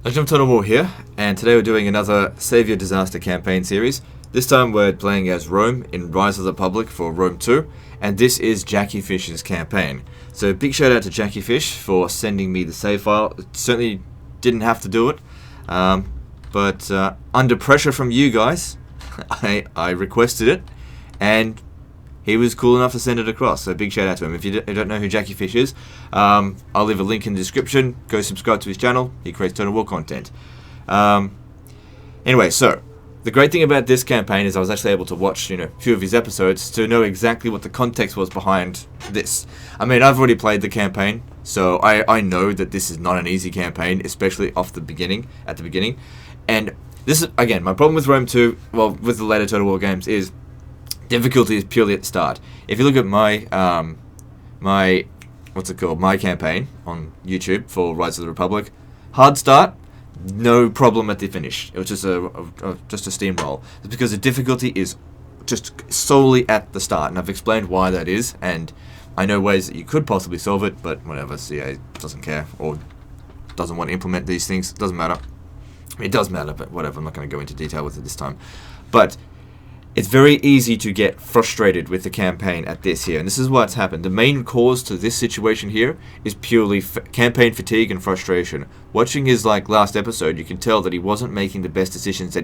Untitled Chapter here, and today we're doing another Savior Disaster campaign series. This time we're playing as Rome in Rise of the Republic for Rome 2, and this is Jackie Fish's campaign. So big shout out to Jackie Fish for sending me the save file. It certainly didn't have to do it, but under pressure from you guys, I requested it, and he was cool enough to send it across, so big shout out to him. If you don't know who Jackie Fish is, I'll leave a link in the description. Go subscribe to his channel. He creates Total War content. Anyway, so the great thing about this campaign is I was actually able to watch, a few of his episodes to know exactly what the context was behind this. I mean, I've already played the campaign, so I know that this is not an easy campaign, especially at the beginning. And this is, again, my problem with Rome 2, well, with the later Total War games, is difficulty is purely at the start. If you look at my my campaign on YouTube for Rise of the Republic, hard start, no problem at the finish. It was just a steamroll. It's because the difficulty is just solely at the start, and I've explained why that is, and I know ways that you could possibly solve it, but whatever, CA doesn't care or doesn't want to implement these things. It doesn't matter. I mean, it does matter, but whatever. I'm not going to go into detail with it this time. But it's very easy to get frustrated with the campaign at this here, and this is what's happened. The main cause to this situation here is purely campaign fatigue and frustration. Watching his last episode, you can tell that he wasn't making the best decisions.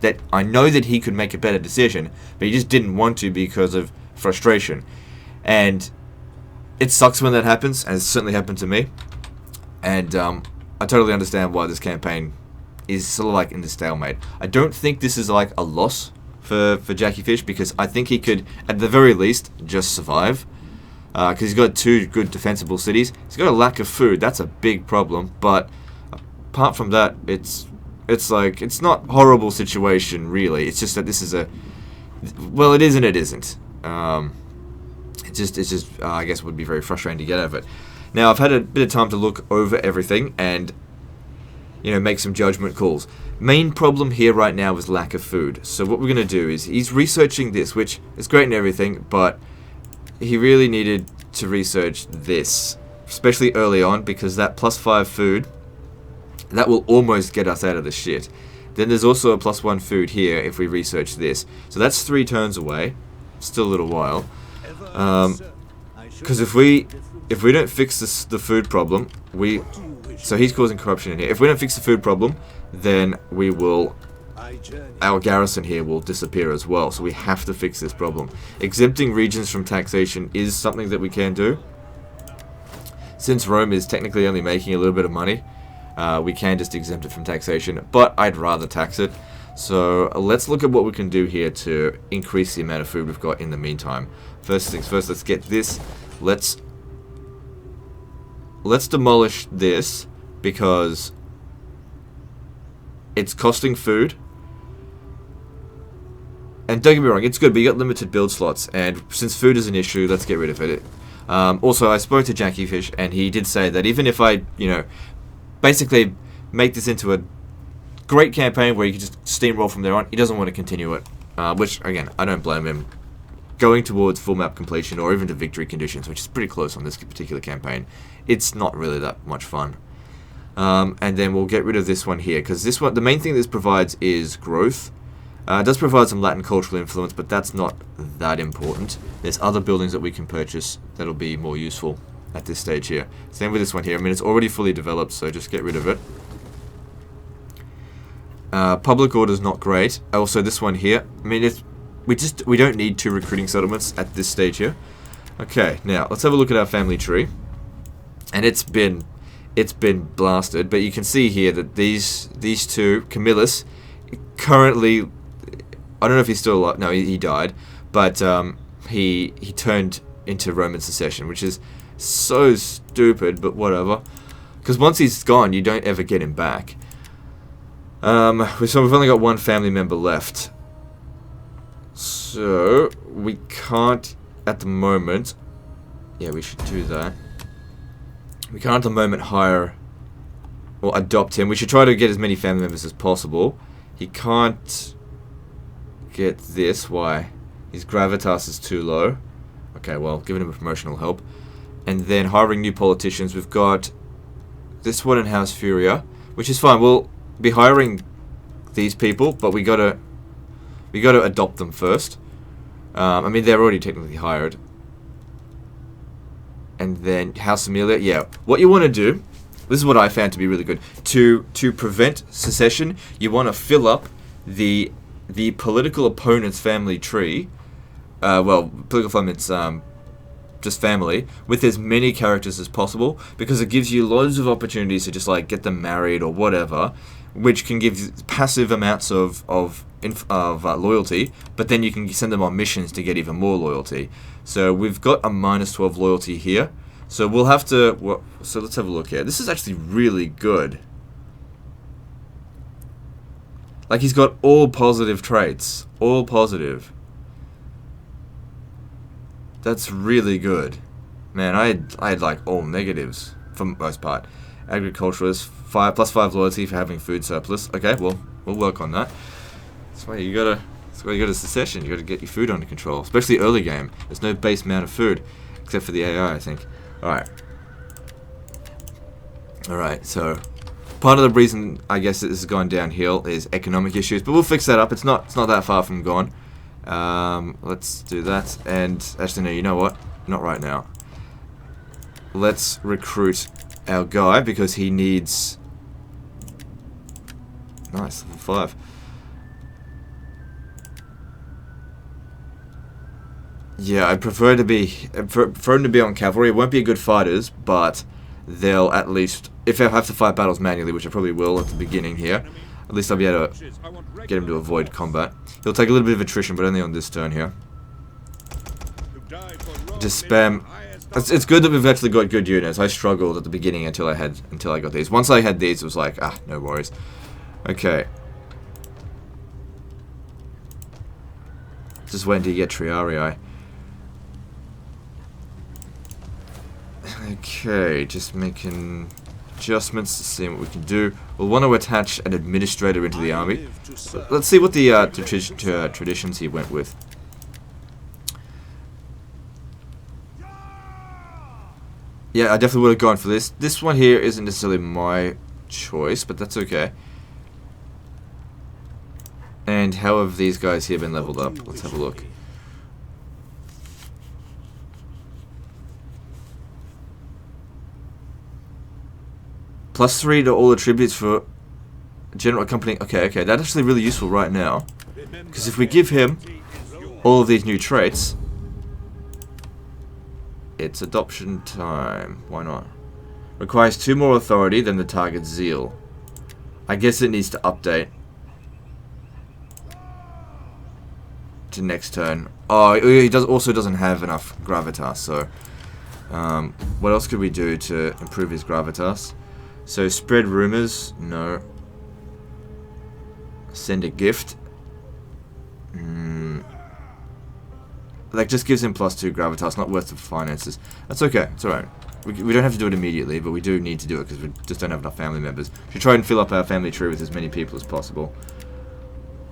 That I know that he could make a better decision, but he just didn't want to because of frustration. And it sucks when that happens, and it's certainly happened to me. And I totally understand why this campaign is sort of like in the stalemate. I don't think this is like a loss for Jackie Fish, because I think he could, at the very least, just survive. Because he's got two good defensible cities. He's got a lack of food. That's a big problem. But apart from that, it's not a horrible situation, really. It's just that this is well, it is and it isn't. It's just I guess it would be very frustrating to get out of it. Now, I've had a bit of time to look over everything and make some judgment calls. Main problem here right now is lack of food. So what we're going to do is, he's researching this, which is great and everything, but he really needed to research this, especially early on, because that +5 food, that will almost get us out of the shit. Then there's also a +1 food here if we research this. So that's 3 turns away. Still a little while. Because if we don't fix the food problem, so he's causing corruption in here. If we don't fix the food problem, then our garrison here will disappear as well. So we have to fix this problem. Exempting regions from taxation is something that we can do. Since Rome is technically only making a little bit of money, we can just exempt it from taxation, but I'd rather tax it. So let's look at what we can do here to increase the amount of food we've got in the meantime. First things first, let's get this. Let's demolish this, because it's costing food. And don't get me wrong, it's good, but you got limited build slots, and since food is an issue, let's get rid of it. Also, I spoke to Jackie Fish, and he did say that even if I, basically make this into a great campaign where you can just steamroll from there on, he doesn't want to continue it. Which, again, I don't blame him. Going towards full map completion, or even to victory conditions, which is pretty close on this particular campaign, it's not really that much fun. And then we'll get rid of this one here, because this one, the main thing this provides is growth. It does provide some Latin cultural influence, but that's not that important. There's other buildings that we can purchase that'll be more useful at this stage here. Same with this one here. I mean, it's already fully developed, so just get rid of it. Public order's not great. Also, this one here, I mean, we don't need 2 recruiting settlements at this stage here. Okay, now let's have a look at our family tree, and it's been blasted. But you can see here that these two, Camillus, currently, I don't know if he's still alive. No, he died, but he turned into Roman succession, which is so stupid, but whatever. Because once he's gone, you don't ever get him back. So we've only got 1 family member left. So we can't at the moment. Yeah, we should do that. We can't at the moment hire or adopt him. We should try to get as many family members as possible. He can't get this. Why? His gravitas is too low. Okay, well, giving him a promotional help. And then hiring new politicians. We've got this one in House Furia. which is fine. We'll be hiring these people, but we gotta adopt them first. I mean, they're already technically hired. And then House Amelia, yeah. What you want to do, this is what I found to be really good, to prevent secession, you want to fill up the political opponent's family tree, well, political opponent's just family, with as many characters as possible, because it gives you loads of opportunities to just like get them married or whatever, which can give passive amounts of loyalty, but then you can send them on missions to get even more loyalty. So we've got a -12 loyalty here. So we'll have to... Well, so let's have a look here. This is actually really good. Like, he's got all positive traits. All positive. That's really good. Man, I had like all negatives for the most part. Agriculturalist, +5 loyalty for having food surplus. Okay, well, we'll work on that. That's why you gotta secession. You gotta get your food under control, especially early game. There's no base amount of food, except for the AI, I think. All right. So part of the reason I guess this has gone downhill is economic issues, but we'll fix that up. It's not that far from gone. Let's do that. And actually, no. You know what? Not right now. Let's recruit our guy because he needs. Nice, level 5. Yeah, I prefer him to be on cavalry. It won't be good fighters, but they'll at least, if I have to fight battles manually, which I probably will at the beginning here, at least I'll be able to get him to avoid combat. He'll take a little bit of attrition, but only on this turn here. Just spam. It's good that we've actually got good units. I struggled at the beginning until I got these. Once I had these, it was like, no worries. Okay. Just waiting to get Triarii. Okay, just making adjustments to see what we can do. We'll want to attach an administrator into the army. Let's see what the traditions he went with. Yeah, I definitely would have gone for this. This one here isn't necessarily my choice, but that's okay. And how have these guys here been leveled up? Let's have a look. +3 to all attributes for general accompanying. Okay, that's actually really useful right now. Because if we give him all of these new traits, it's adoption time. Why not? Requires 2 more authority than the target's zeal. I guess it needs to update to next turn. Oh, he also doesn't have enough gravitas, so what else could we do to improve his gravitas? So spread rumors, no. Send a gift. Like just gives him +2 gravitas, not worth the finances. That's okay, it's alright. We don't have to do it immediately, but we do need to do it because we just don't have enough family members. We should try and fill up our family tree with as many people as possible.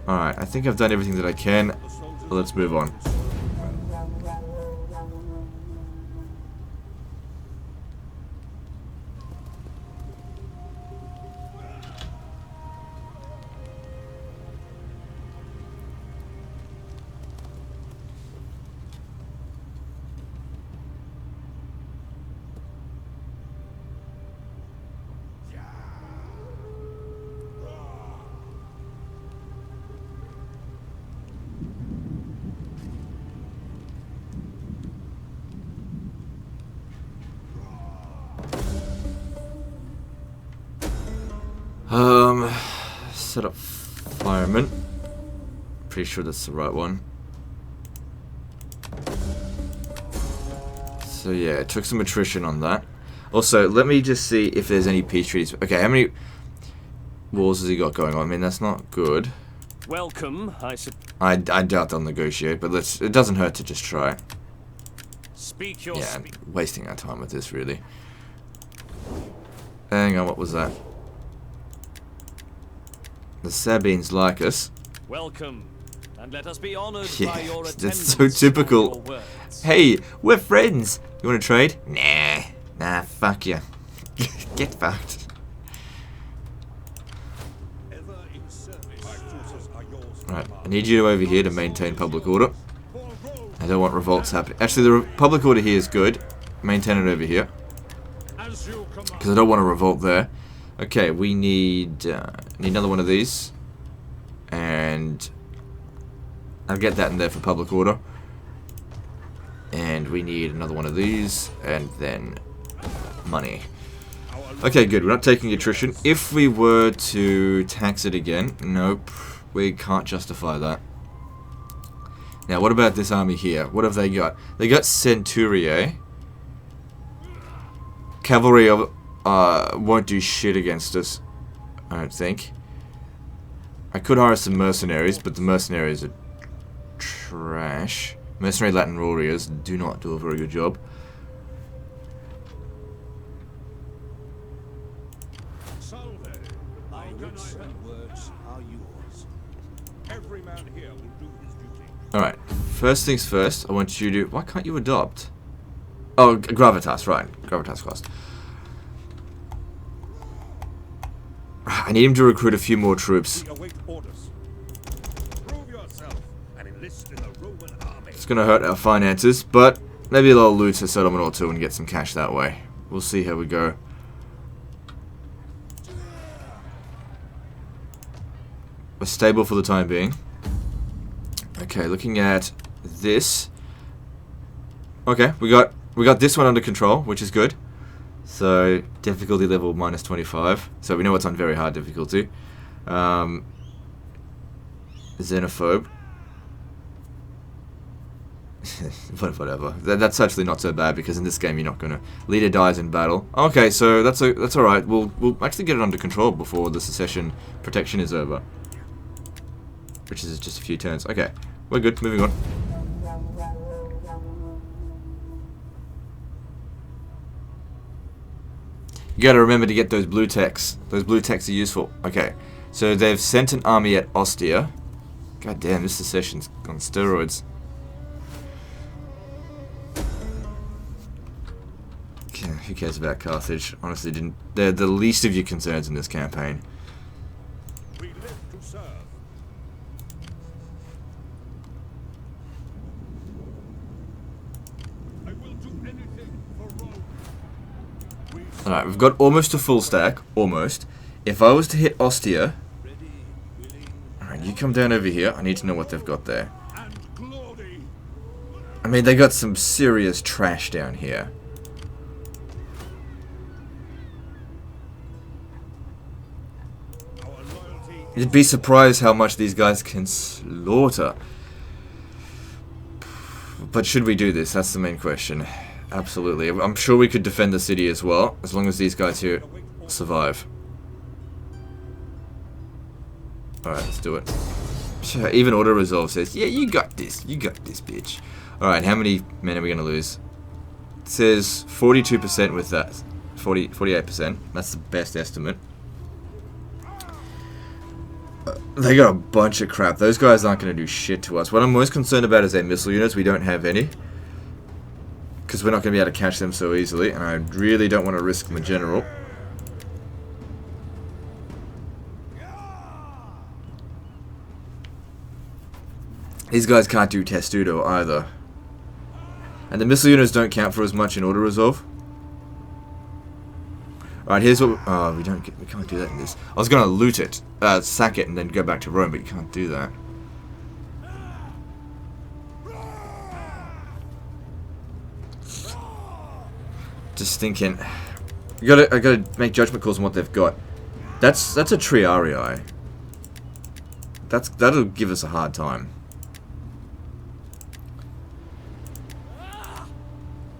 Alright, I think I've done everything that I can. Let's move on. Set up fireman. Pretty sure that's the right one. So yeah, it took some attrition on that. Also, let me just see if there's any peace treaties. Okay, how many wars has he got going on? I mean, that's not good. Welcome, I doubt they'll negotiate, but it doesn't hurt to just try. Speak your wasting our time with this, really. Hang on, what was that? The Sabines like us. Welcome, and let us be honored Yeah, by your that's attendance. so typical. For your words. Hey, we're friends. You want to trade? Nah, fuck you. Get fucked. Alright, I need you over here to maintain public order. I don't want revolts happening. Actually, the public order here is good. Maintain it over here. Because I don't want a revolt there. Okay, we need another one of these. And I'll get that in there for public order. And we need another one of these. And then money. Okay, good. We're not taking attrition. If we were to tax it again, nope. We can't justify that. Now, what about this army here? What have they got? They got Centuriae. Cavalry won't do shit against us, I don't think. I could hire some mercenaries, but the mercenaries are trash. Mercenary Latin warriors do not do a very good job. Alright, first things first, I want you to... Why can't you adopt? Oh, Gravitas, right. Gravitas cost. I need him to recruit a few more troops. It's going to hurt our finances, but maybe they'll loot a settlement or two and get some cash that way. We'll see how we go. We're stable for the time being. Okay, looking at this. Okay, we got this one under control, which is good. So difficulty level -25. So we know it's on very hard difficulty. Xenophobe. Whatever. That's actually not so bad because in this game you're not gonna leader dies in battle. Okay, so that's all right. We'll actually get it under control before the secession protection is over, which is just a few turns. Okay, we're good. Moving on. You gotta remember to get those blue techs. Those blue techs are useful. Okay, so they've sent an army at Ostia. God damn, this secession's on steroids. Okay, who cares about Carthage? Honestly, they're the least of your concerns in this campaign. We live to serve. I will do anything for Rome. Alright, we've got almost a full stack. Almost. If I was to hit Ostia... Alright, you come down over here. I need to know what they've got there. I mean, they got some serious trash down here. You'd be surprised how much these guys can slaughter. But should we do this? That's the main question. Absolutely. I'm sure we could defend the city as well, as long as these guys here survive. Alright, let's do it. Even Auto Resolve says, yeah, you got this. You got this, bitch. Alright, how many men are we going to lose? It says 42% with that. 48%. That's the best estimate. They got a bunch of crap. Those guys aren't going to do shit to us. What I'm most concerned about is their missile units. We don't have any. Because we're not going to be able to catch them so easily. And I really don't want to risk them in general. These guys can't do Testudo either. And the missile units don't count for as much in Auto Resolve. Alright, here's what... Oh, we can't do that in this. I was going to loot it, sack it, and then go back to Rome, but you can't do that. Just thinking... I gotta make judgment calls on what they've got. That's a Triarii. That'll give us a hard time.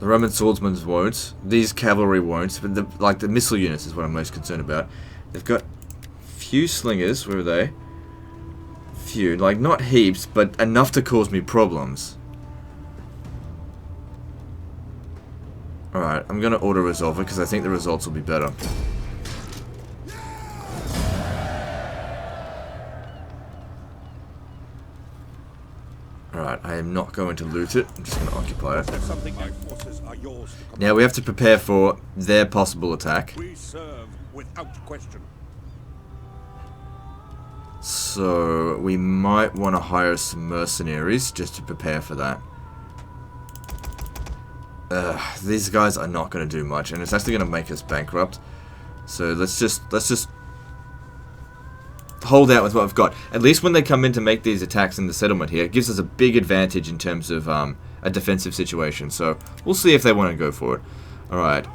The Roman swordsmen won't. These cavalry won't. But the missile units is what I'm most concerned about. They've got few slingers. Where are they? Few. Like, not heaps, but enough to cause me problems. Alright, I'm going to auto-resolve it because I think the results will be better. Alright, I am not going to loot it. I'm just going to occupy it. Now we have to prepare for their possible attack. We serve without question. So we might want to hire some mercenaries just to prepare for that. These guys are not going to do much, and it's actually going to make us bankrupt. So let's just hold out with what we've got. At least when they come in to make these attacks in the settlement here, it gives us a big advantage in terms of a defensive situation. So we'll see if they want to go for it. All right.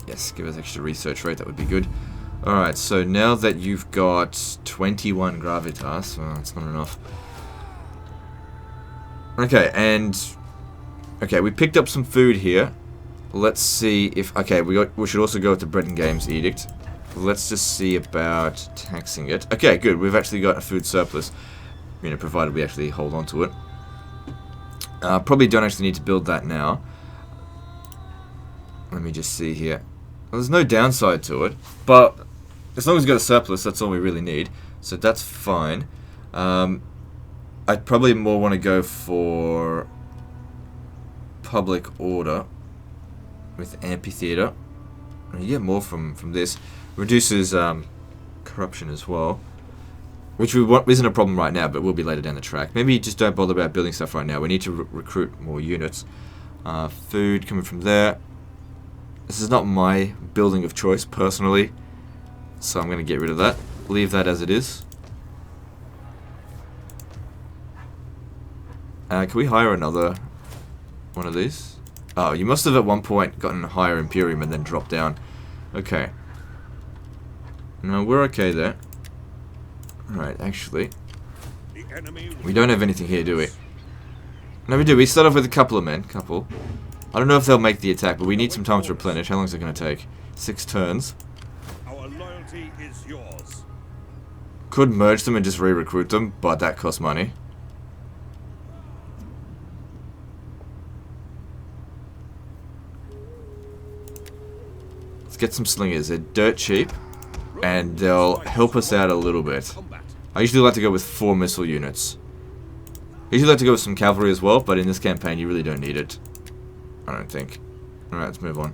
Yes, give us extra research rate. That would be good. All right. So now that you've got 21 gravitas, well, that's not enough. Okay, and okay, we picked up some food here. Let's see if we should also go with the Bread and Games Edict. Let's just see about taxing it. Okay, good. We've actually got a food surplus. You know, provided we actually hold on to it. Probably don't actually need to build that now. Let me just see here. Well, there's no downside to it, but as long as we've got a surplus, that's all we really need. So that's fine. I'd probably more want to go for public order with amphitheater. You get more from this. Reduces corruption as well, which isn't a problem right now, but will be later down the track. Maybe just don't bother about building stuff right now. We need to recruit more units. Food coming from there. This is not my building of choice personally, so I'm going to get rid of that. Leave that as it is. Can we hire another one of these? Oh, you must have at one point gotten higher Imperium and then dropped down. Okay. No, we're okay there. Alright, actually. We don't have anything here, do we? No, we do. We start off with a couple of men. I don't know if they'll make the attack, but we need some time to replenish. How long is it going to take? 6 turns. Our loyalty is yours. Could merge them and just re-recruit them, but that costs money. Let's get some slingers. They're dirt cheap, and they'll help us out a little bit. I usually like to go with 4 missile units. I usually like to go with some cavalry as well, but in this campaign you really don't need it. I don't think. Alright, let's move on.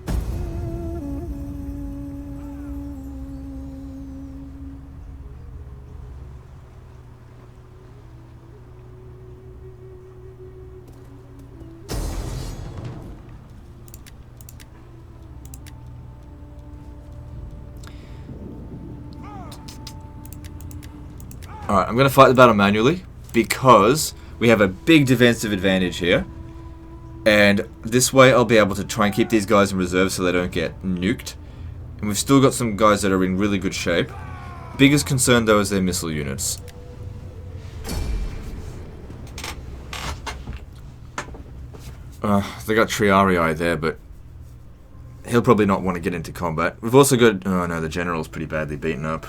Alright, I'm going to fight the battle manually because we have a big defensive advantage here. And this way I'll be able to try and keep these guys in reserve so they don't get nuked. And we've still got some guys that are in really good shape. Biggest concern though is their missile units. They got Triarii there, but he'll probably not want to get into combat. We've also got... Oh no, the general's pretty badly beaten up.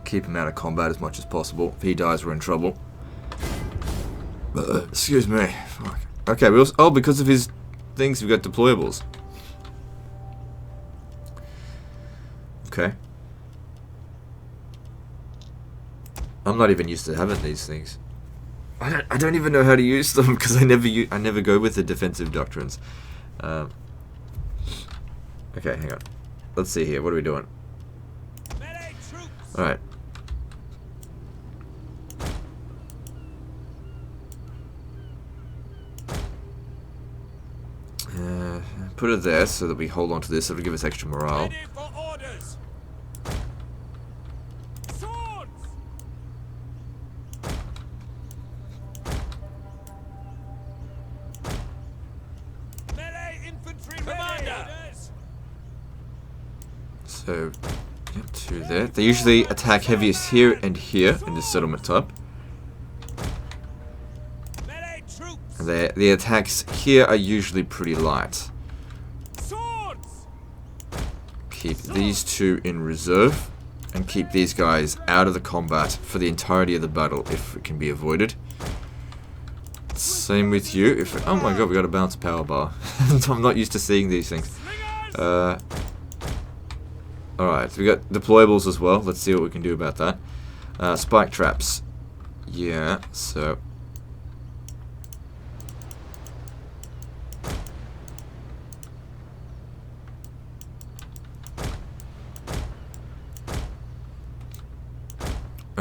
Keep him out of combat as much as possible. If he dies, we're in trouble. Excuse me. Fuck. Okay, we also... Oh, because of his things, we've got deployables. Okay. I'm not even used to having these things. I don't even know how to use them because I never go with the defensive doctrines. Okay, hang on. Let's see here. What are we doing? All right. Put it there so that we hold on to this. It'll give us extra morale. Ready for orders. Swords. Melee infantry commander. So, yep, 2 there. They usually attack heaviest here and here in this settlement type. Melee troops. And the attacks here are usually pretty light. Swords. Keep these 2 in reserve and keep these guys out of the combat for the entirety of the battle if it can be avoided. Same with you. If oh my god, we got a balanced power bar. I'm not used to seeing these things. Alright, so we got deployables as well. Let's see what we can do about that. Spike traps. Yeah, so...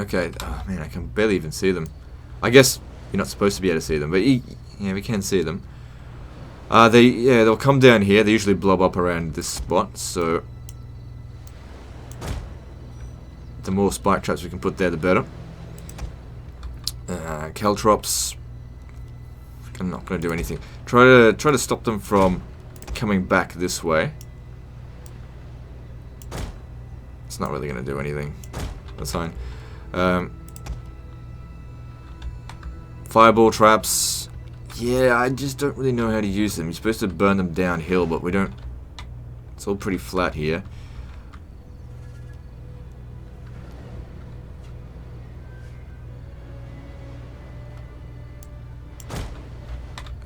Okay. Oh man, I can barely even see them. I guess you're not supposed to be able to see them, but yeah, we can see them. They'll come down here. They usually blow up around this spot, so the more spike traps we can put there, the better. Caltrops. I'm not going to do anything. Try to stop them from coming back this way. It's not really going to do anything. That's fine. Fireball traps. Yeah, I just don't really know how to use them. You're supposed to burn them downhill, but we don't. It's all pretty flat here.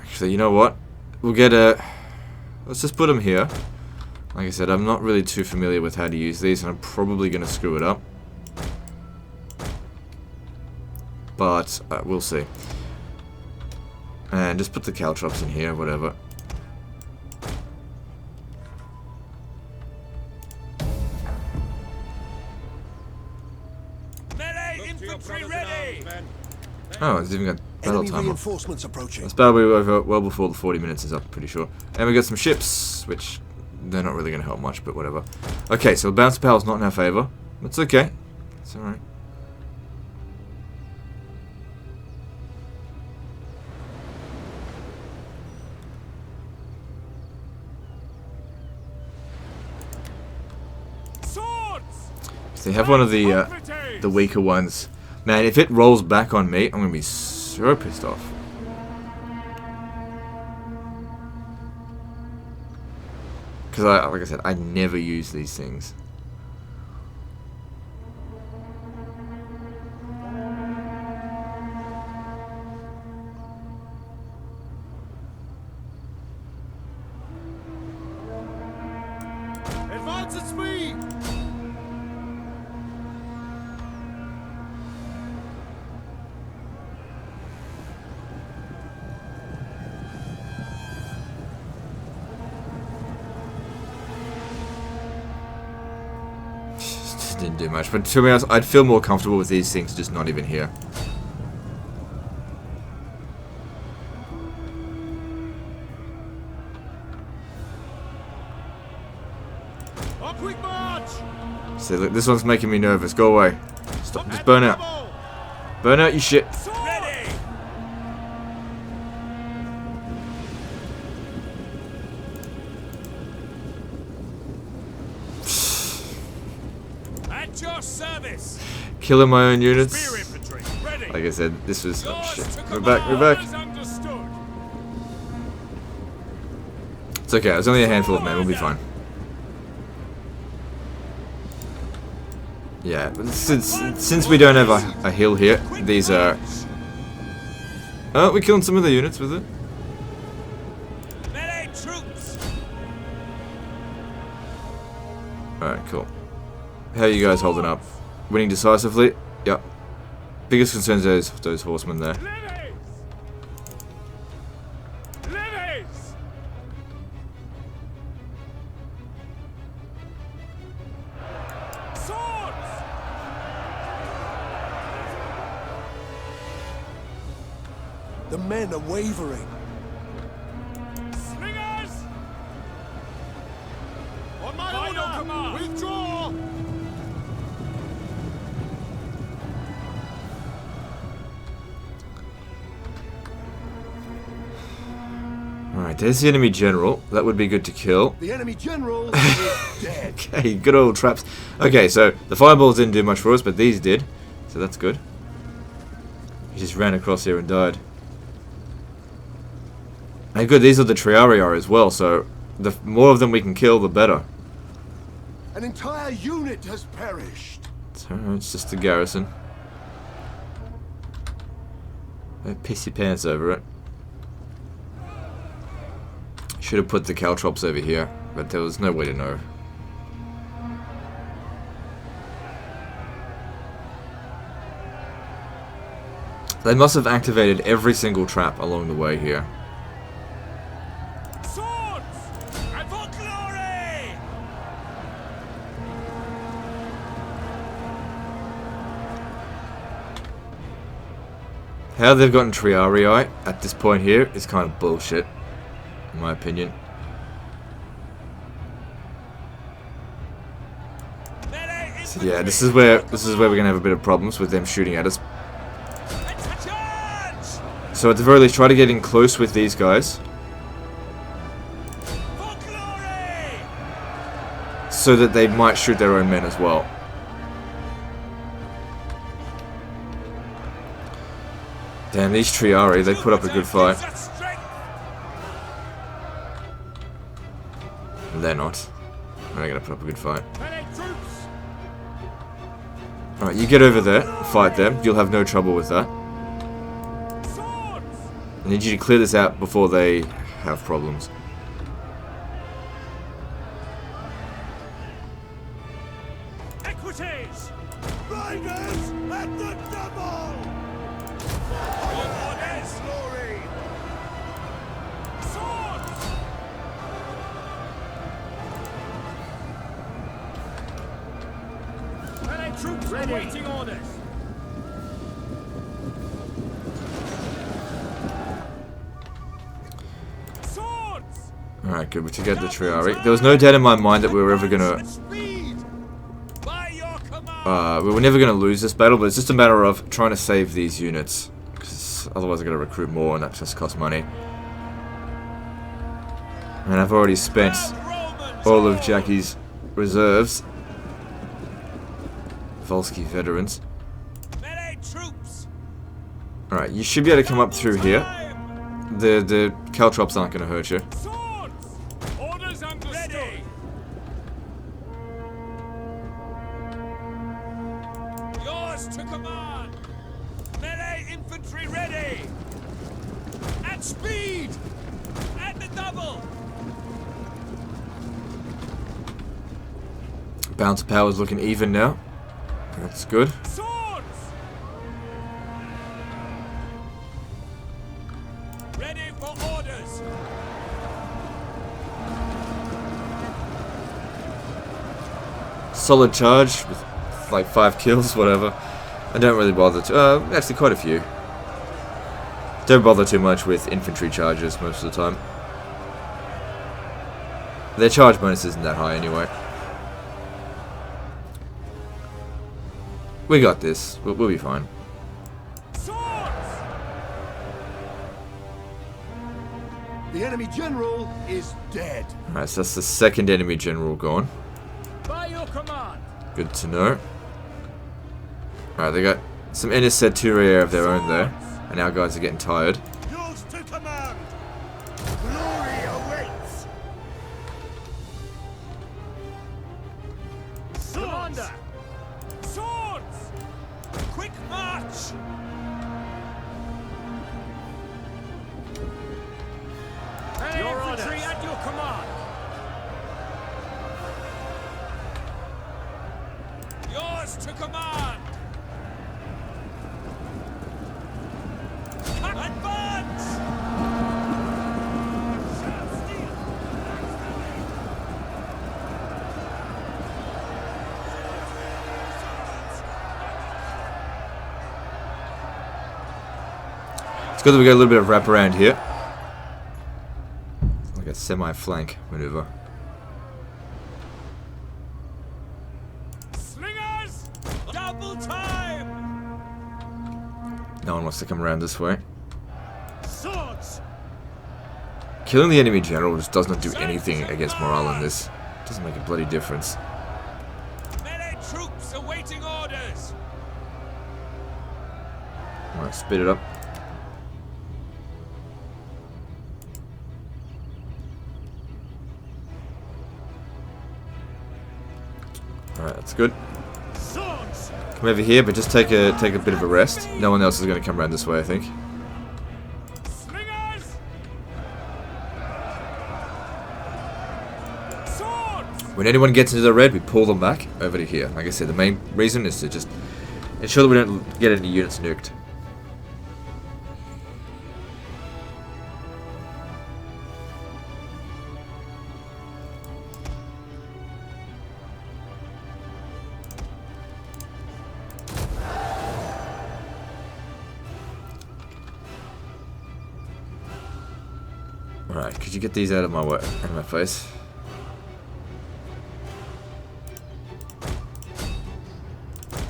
Actually, you know what? We'll get a... Let's just put them here. Like I said, I'm not really too familiar with how to use these, and I'm probably going to screw it up. But we'll see. And just put the caltrops in here, whatever. Melee infantry ready! Oh, it's even got battle Enemy time. reinforcements approaching. This battle will be over well before the 40 minutes is up, pretty sure. And we got some ships, which they're not really going to help much, but whatever. Okay, so the bounce power is not in our favor. That's okay. It's alright. Swords! So they have one of the weaker ones. Man, if it rolls back on me, I'm going to be so pissed off. Because, like I said, I never use these things. Advance at speed! Didn't do much, but to be honest, I'd feel more comfortable with these things just not even here. A quick march! See, look, this one's making me nervous. Go away. Stop. Just burn out. Burn out, you shit. Ready! At your service! Killing my own Spear units. infantry ready! Like I said, this was... Oh, Yours shit. to We're back, we're back. command as understood. It's okay, there's only a handful of men. We'll be fine. Yeah, but since we don't have a hill here, these are... Oh, we're killing some of the units with it. Melee troops! Alright, cool. How are you guys holding up? Winning decisively? Yep. Biggest concerns is those horsemen there. Levies! Levies! Swords! The men are wavering. Slingers! On my order! Command. Withdraw! Alright, there's the enemy general. That would be good to kill. The enemy general is dead. Okay, good old traps. Okay, so the fireballs didn't do much for us, but these did. So that's good. He just ran across here and died. And good, these are the Triarii as well, so the more of them we can kill, the better. An entire unit has perished. It's just a garrison. Don't piss your pants over it. Should have put the caltrops over here, but there was no way to know. They must have activated every single trap along the way here. Swords! And for glory! How they've gotten Triarii at this point here is kind of bullshit, in my opinion. So yeah, this is where we're gonna have a bit of problems with them shooting at us. So at the very least, try to get in close with these guys, so that they might shoot their own men as well. Damn, these Triarii, they put up a good fight. They're not. They're gonna put up a good fight. Alright, you get over there, fight them. You'll have no trouble with that. I need you to clear this out before they have problems. Equities! Riders at the double! Orders! Glory! Swords! Melee troops awaiting orders! Alright, good. We took out the Triarii. There was no doubt in my mind that we were ever gonna... we were never gonna lose this battle, but it's just a matter of trying to save these units. Because otherwise I'm gonna recruit more and that just costs money. And I've already spent all of Jackie's reserves. Volsky veterans. Alright, you should be able to come up through here. The caltrops aren't gonna hurt you. To command! Melee infantry ready! At speed! At the double! Bounce power's looking even now. That's good. Swords! Ready for orders! Solid charge with like 5 kills, whatever. I don't really bother to, actually quite a few. Don't bother too much with infantry charges most of the time. Their charge bonus isn't that high anyway. We got this. We'll be fine. Swords! The enemy general is dead. Alright, so that's the second enemy general gone. By your command! Good to know. Alright, they got some Inniseturiae of their own there. And our guys are getting tired. Yours to command! Glory awaits! Commander! Swords! Quick march! Your infantry at your command! Yours to command! Advance! It's good that we got a little bit of wraparound here. Like a semi-flank maneuver. Slingers! Double time! No one wants to come around this way. Swords! Killing the enemy general just does not do anything against morale in this. Doesn't make a bloody difference. Melee troops awaiting orders! Alright, speed it up. Alright, that's good. Swords! Come over here, but just take a bit of a rest. No one else is going to come around this way, I think. Slingers! Swords! When anyone gets into the red, we pull them back over to here. Like I said, the main reason is to just ensure that we don't get any units nuked. you get these out of my way, out of my face?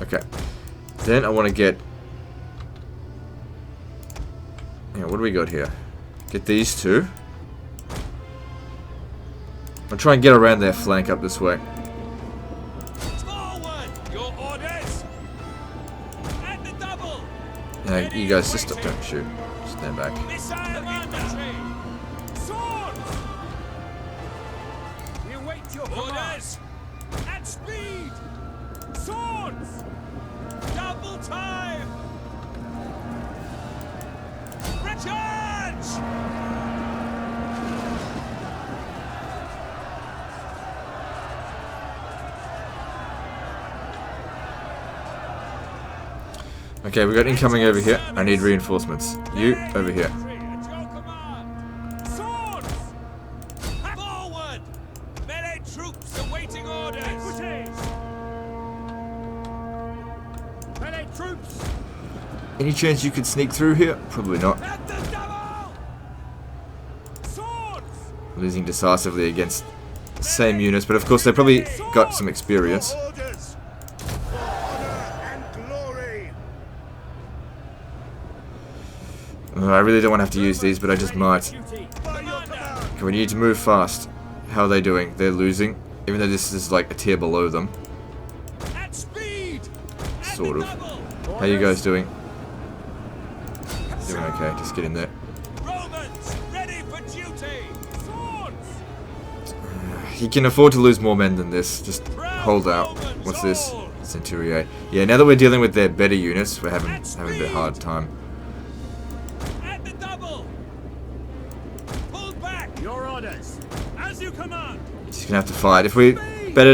Okay. Then I want to get... Yeah, what do we got here? Get these two. I'll try and get around their flank up this way. Forward! Your orders! At the double! Yeah, you guys just don't shoot. Stand back. Missile infantry! Swords! We await your orders! At speed! Swords! Double time! Recharge! Okay, we got incoming over here. I need reinforcements. You, over here. At your command! Swords! Forward! Melee troops awaiting orders! Melee troops! Any chance you could sneak through here? Probably not. At the double! Swords! Losing decisively against the same units, but of course they probably got some experience. Orders for honor and glory. I really don't want to have to use these, but I just might. By your command. Okay, we need to move fast. How are they doing? They're losing, even though this is like a tier below them. At speed! At Sort the of. double! How you guys doing? Doing okay, just get in there. Romans, ready for duty! Swords! He can afford to lose more men than this. Just hold out. What's this? Centuriae. Yeah, now that we're dealing with their better units, we're having a bit hard time. At the double! Pull back! Your orders! As you command! He's gonna have to fight. If we might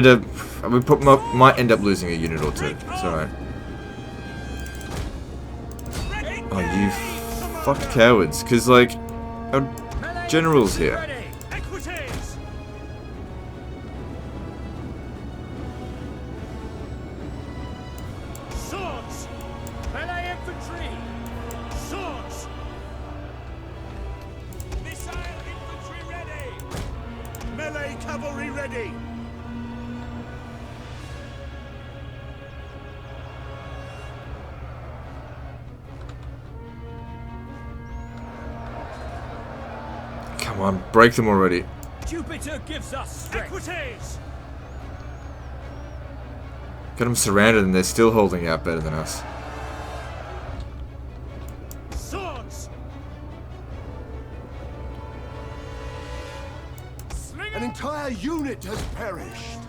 end up losing a unit or two. It's alright. Oh, you fucked cowards. Because, like, our general's here. Ready! Equities! Swords! Melee infantry! Swords! Missile infantry ready! Melee cavalry ready. Come on, break them already. Jupiter gives us strength! Equities! Got them surrounded and they're still holding out better than us. Swords! An entire unit has perished.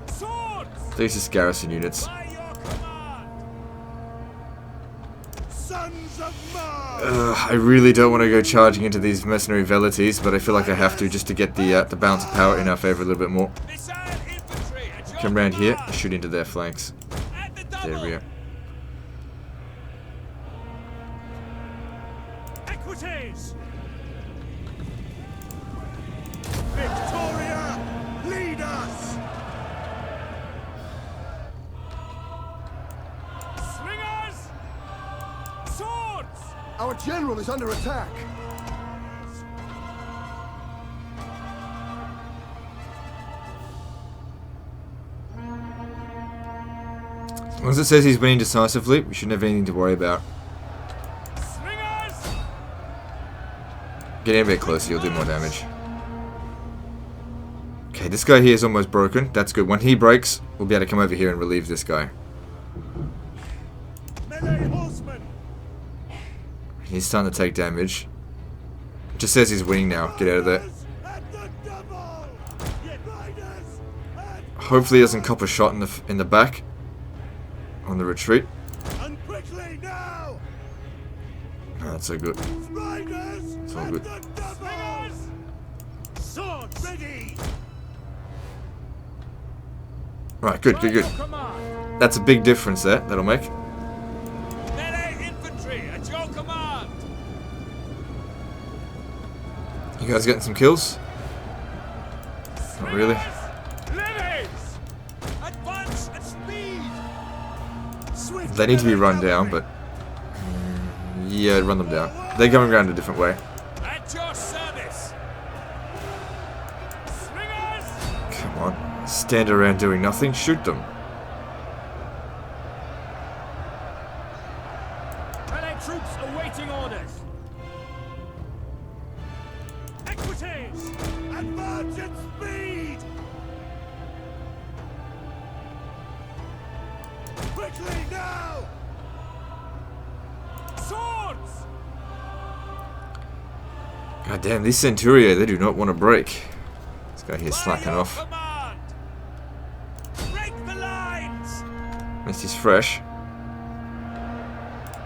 Swords! These are garrison units. By your command! Sons of Mars. I really don't want to go charging into these mercenary velities, but I feel like I have to just to get the balance of power in our favor a little bit more. Missile infantry at your Come around here, command! shoot into their flanks. At the Their double! rear. Equities! Victoria, lead us. Slingers! Swords! Our general is under attack. As long as it says he's winning decisively, we shouldn't have anything to worry about. Slingers! Get in a bit closer, you'll do more damage. Okay, this guy here is almost broken. That's good. When he breaks, we'll be able to come over here and relieve this guy. Melee horsemen. He's starting to take damage. It just says he's winning now. Get out of there. At the double. Riders at Hopefully he doesn't cop a shot in the back. On the retreat. and quickly now. Oh, that's so good. Riders It's all at good. the double. Swords! Ready. Right, good, good, good. Command! That's a big difference there. That'll make. Melee infantry at your command! You guys getting some kills? Not really. Levies! Advance at speed! Swift. They need to be run down, but yeah, run them down. They're going around a different way. At your service. Slingers! Come on. Stand around doing nothing. Shoot them. Allied troops awaiting orders. Equities! Advance at speed! Quickly now! Swords! God damn, these Centuria, they do not want to break. This guy here slacking off. Command. Break the lines. At least he's fresh.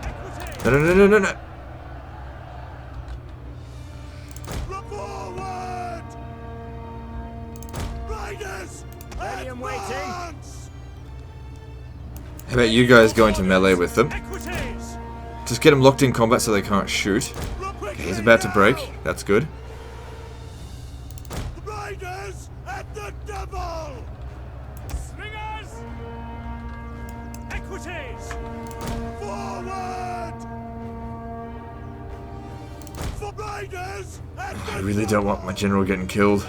Equities! No, no, no, no, no, no. Look forward! Riders! Ready and waiting. Advance! How about you guys going to melee with them? Equities! Just get them locked in combat so they can't shoot. Okay, he's about to break. That's good. Riders at the double! Slingers! Equities! Forward! For riders at I the really don't want my general getting killed.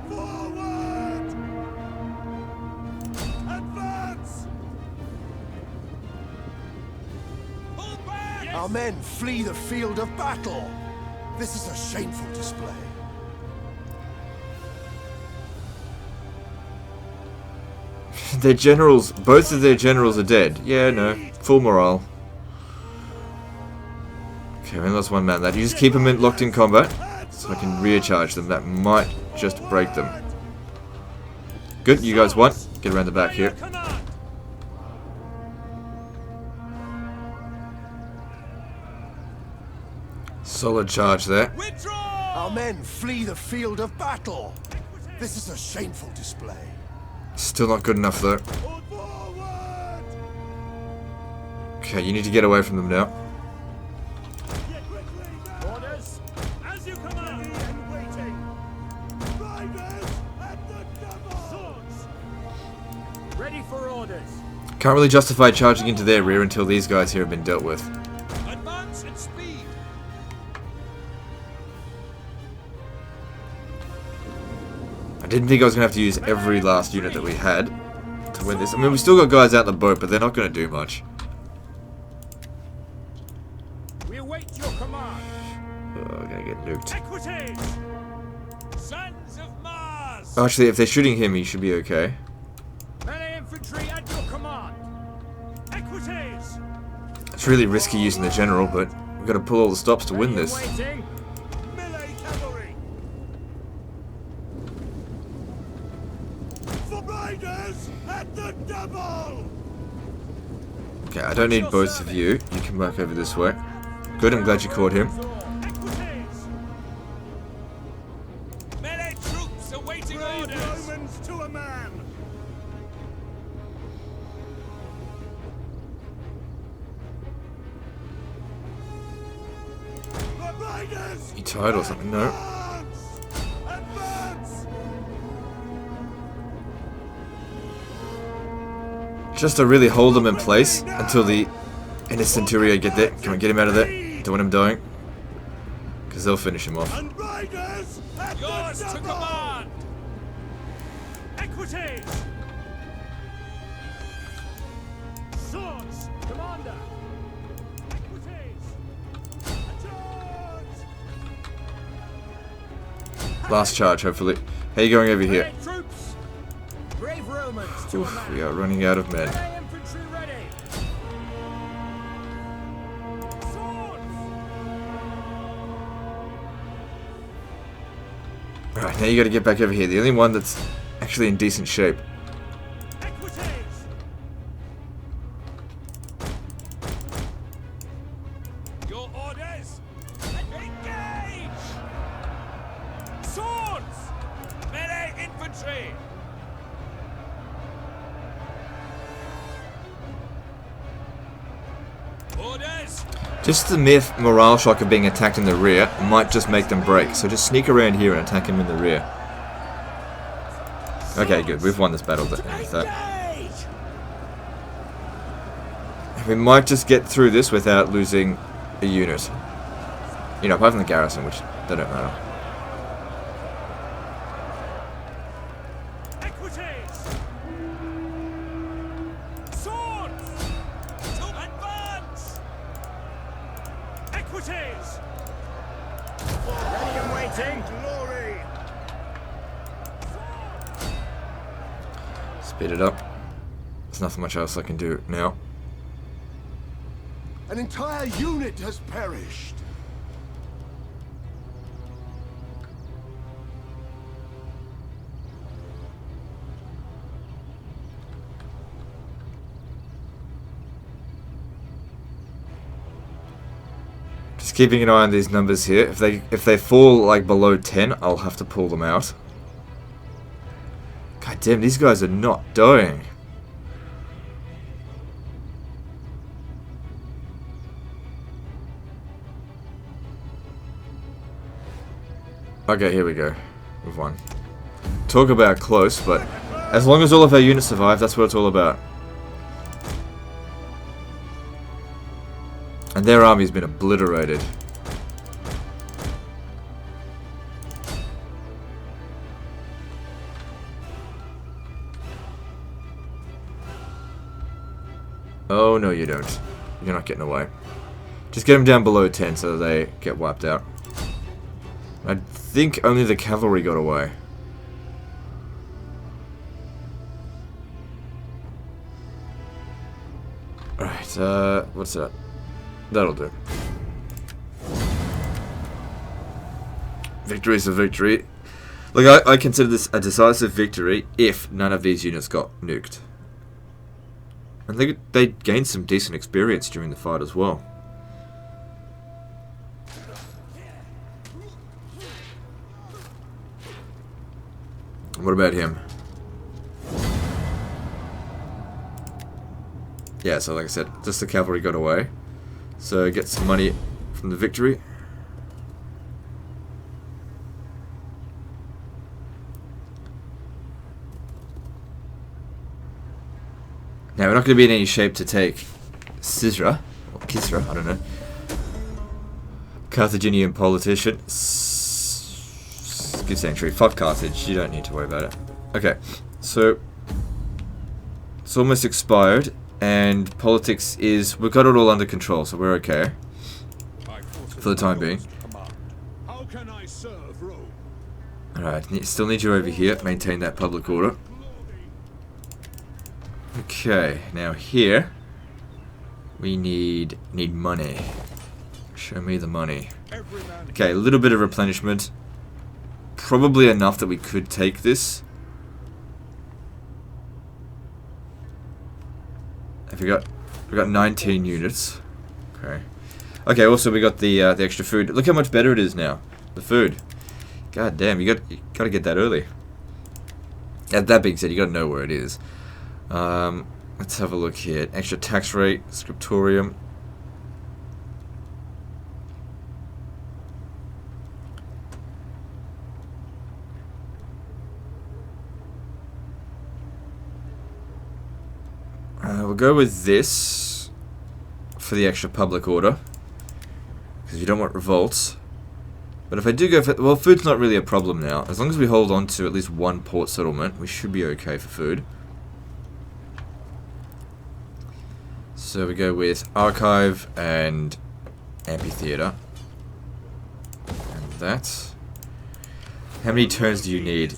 forward! Advance! Pull back! Our men flee the field of battle. This is a shameful display. Their generals, both of their generals are dead. Yeah, no. Full morale. Okay, we lost one man. That you just keep them locked in combat so I can recharge them. That might just break them. Good, you guys won. Get around the back here. Command. Solid charge there. Withdraw! Our men flee the field of battle. This is a shameful display. Still not good enough though. Forward! Okay, you need to get away from them now. Get quickly now! Orders as you command. Ready and waiting! Riders at the double! Swords. Ready for orders. Can't really justify charging into their rear until these guys here have been dealt with. Advance at speed. I didn't think I was going to have to use every last unit that we had to win this. I mean, we still got guys out in the boat, but they're not going to do much. We await your command. Oh, I'm going to get nuked. Equities. Sons of Mars. Actually, if they're shooting him, he should be okay. Melee infantry at your command. Equities! It's really risky using the general, but we've got to pull all the stops to win Ready and this. waiting. Melee cavalry! For riders at the double! Okay, I don't need both of you. You come back over this way. Good, I'm glad you caught him. Equities! Melee troops awaiting Brave orders. Romans to a man! The riders! You tired or something? No. Advance! Advance! Just to really hold them in place until the Centuria get there. Come on, get him out of there. Don't want him dying. Because they'll finish him off. And riders at Yours the to double! command. Equities! Swords. Commander. Equities! Charge! Last charge, hopefully. How you going over here? Melee troops. Brave Romans to a Oof, man. we are running out of men. Melee infantry ready. Swords. Alright, now you gotta get back over here. The only one that's actually in decent shape. Equities! Your orders. Engage. Swords. Melee infantry. Orders. Just the mere morale shock of being attacked in the rear might just make them break. So just sneak around here and attack him in the rear. Okay, good. We've won this battle. With that. We might just get through this without losing a unit. You know, apart from the garrison, which they don't matter. Equities! Swords! To advance! Equities! Ready and waiting. Glory. Speed it up. There's nothing much else I can do now. An entire unit has perished. Just keeping an eye on these numbers here. If they fall like below 10, I'll have to pull them out. God damn, these guys are not dying. Okay, here we go. We've won. Talk about close, but as long as all of our units survive, that's what it's all about. And their army's been obliterated. Oh, no you don't. You're not getting away. Just get them down below 10 so they get wiped out. I think only the cavalry got away. Alright, what's that? That'll do. Victory's a victory. Look, I consider this a decisive victory if none of these units got nuked. And they gained some decent experience during the fight as well. What about him? Yeah, so like I said, just the cavalry got away. So get some money from the victory. Now we're not going to be in any shape to take Kisra, or Kisra, I don't know. Carthaginian politician. Good century. Fuck Carthage. You don't need to worry about it. Okay, so it's almost expired, and politics is, we've got it all under control, so we're okay for the time being. How can I serve Rome? Alright, still need you over here. Maintain that public order. Okay, now here we need money. Show me the money. Okay, a little bit of replenishment. Probably enough that we could take this. Have we got 19 units. Okay. Okay, also we got the extra food. Look how much better it is now. The food. God damn, you gotta get that early. That being said, you gotta know where it is. Let's have a look here. Extra tax rate, scriptorium. We'll go with this for the extra public order, because you don't want revolts. But if I do go for... well, food's not really a problem now. As long as we hold on to at least one port settlement, we should be okay for food. So we go with archive and amphitheater. And that. How many turns do you need?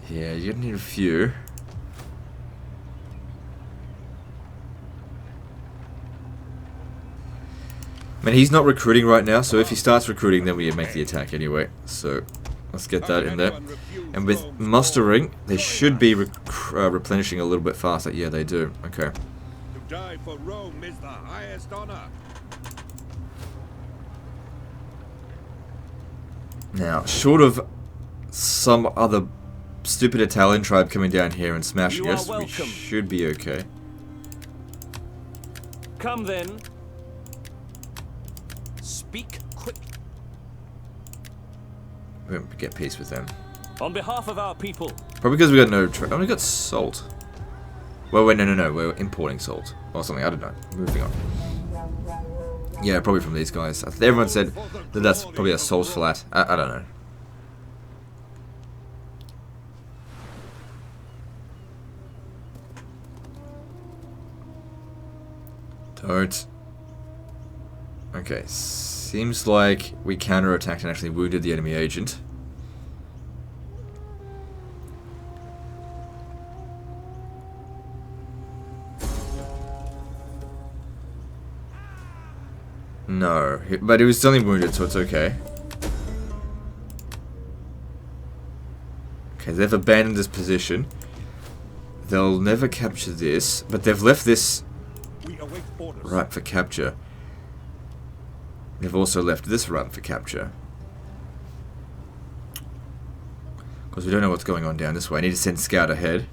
Yeah, you're gonna need a few. I mean, he's not recruiting right now, so if he starts recruiting, then we make the attack anyway. So let's get that in there. And with mustering, they should be replenishing a little bit faster. Yeah, they do. Okay. To die for Rome is the highest honor. Now, short of some other stupid Italian tribe coming down here and smashing us, we should be okay. Come then. Speak quick. We won't get peace with them. On behalf of our people. Probably because we got no... oh, we got salt. Well, wait, no. We're importing salt or something. I don't know. Moving on. Yeah, probably from these guys. Everyone said that that's probably a salt flat. I don't know. Don't. Okay, seems like we counterattacked and actually wounded the enemy agent. No, but he was still wounded, so it's okay. Okay, they've abandoned this position. They'll never capture this, but they've left this right for capture. They've also left this right for capture. Because we don't know what's going on down this way. I need to send scout ahead.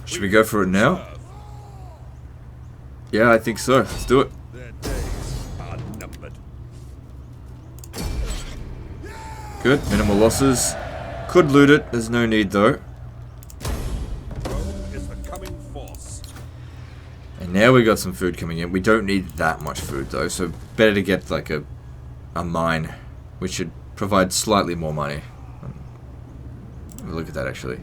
Should we go for it now? Yeah, I think so. Let's do it. Their days are numbered. Good. Minimal losses. Could loot it. There's no need though. Rome is the coming force. And now we got some food coming in. We don't need that much food though, so better to get like a mine, which should provide slightly more money. Look at that actually.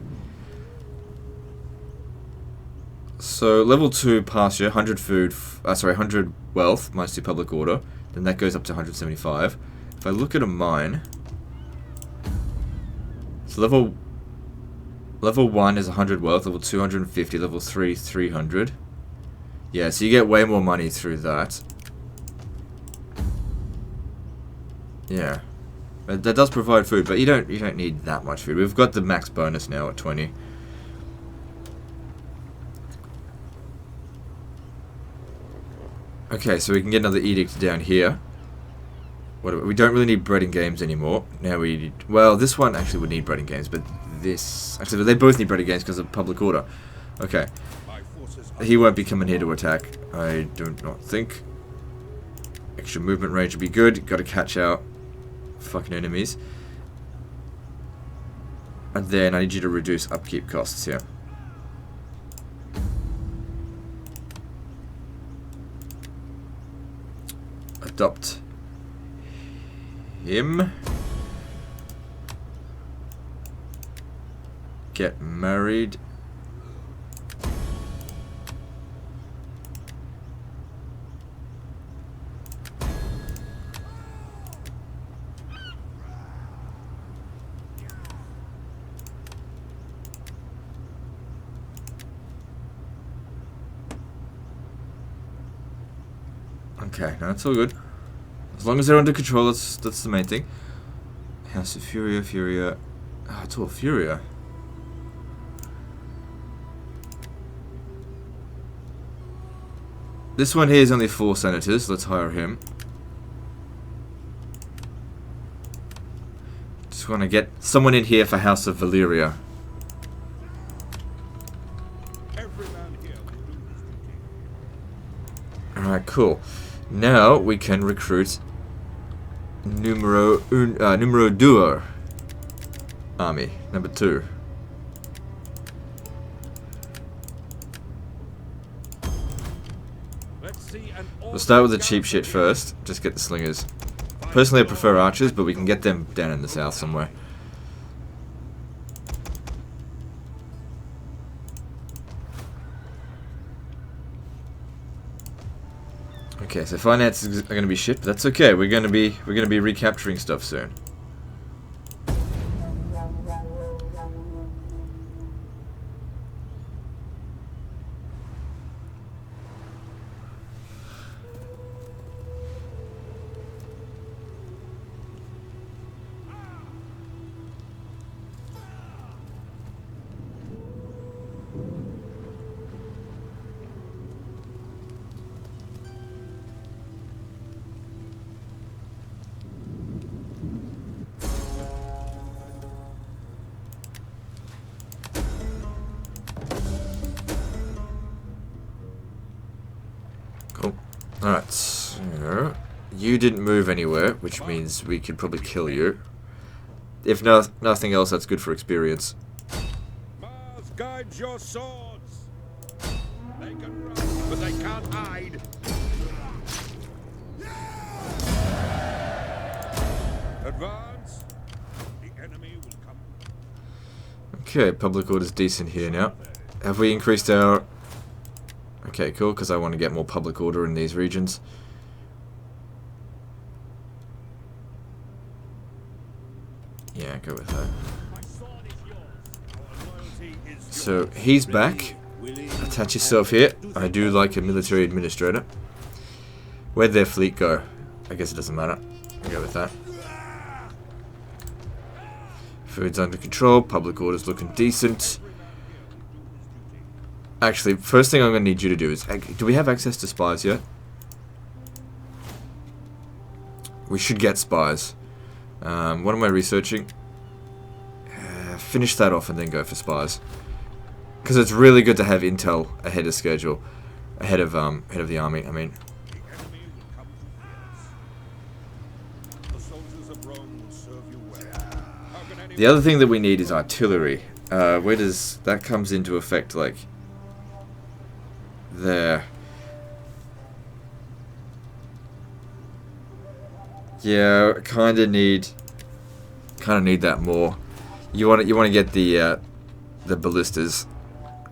So level 2 pasture, 100 food, 100 wealth, minus 2 public order. Then that goes up to 175. If I look at a mine, so level 1 is 100 wealth, level 2 150, level 3 300. Yeah, so you get way more money through that. Yeah, but that does provide food, but you don't need that much food. We've got the max bonus now at 20. Okay, so we can get another edict down here. We don't really need bread and games anymore. Now we need... Well, this one actually would need bread and games, but this... Actually, they both need bread and games because of public order. Okay. He won't be coming here to attack, I do not think. Extra movement range would be good. Got to catch out fucking enemies. And then I need you to reduce upkeep costs here. Adopt him. Get married. Okay, no, it's all good. As long as they're under control, that's the main thing. House of Furia. Oh, it's all Furia. This one here is only 4 senators. Let's hire him. Just want to get someone in here for House of Valyria. Alright, cool. Now we can recruit numero 2 army, number 2. We'll start with the cheap shit first. Just get the slingers. Personally, I prefer archers, but we can get them down in the south somewhere. Okay, so finances are going to be shit, but that's okay. We're going to be recapturing stuff soon. Cool. Alright, so you didn't move anywhere, which means we could probably kill you. If nothing else, that's good for experience. guides your swords. They can run, but they can't hide. Advance. The enemy will come. Okay, public order's decent here now. Have we increased our... Okay, cool, because I want to get more public order in these regions. Yeah, go with that. So, he's back. Attach yourself here. I do like a military administrator. Where'd their fleet go? I guess it doesn't matter. I'll go with that. Food's under control. Public order's looking decent. Actually, first thing I'm going to need you to do is... Do we have access to spies yet? We should get spies. What am I researching? Finish that off and then go for spies. Because it's really good to have intel ahead of schedule. Ahead of the army, I mean. The other thing that we need is artillery. Where does... That comes into effect, like... There. Yeah, kind of need that more. You want to get the ballistas,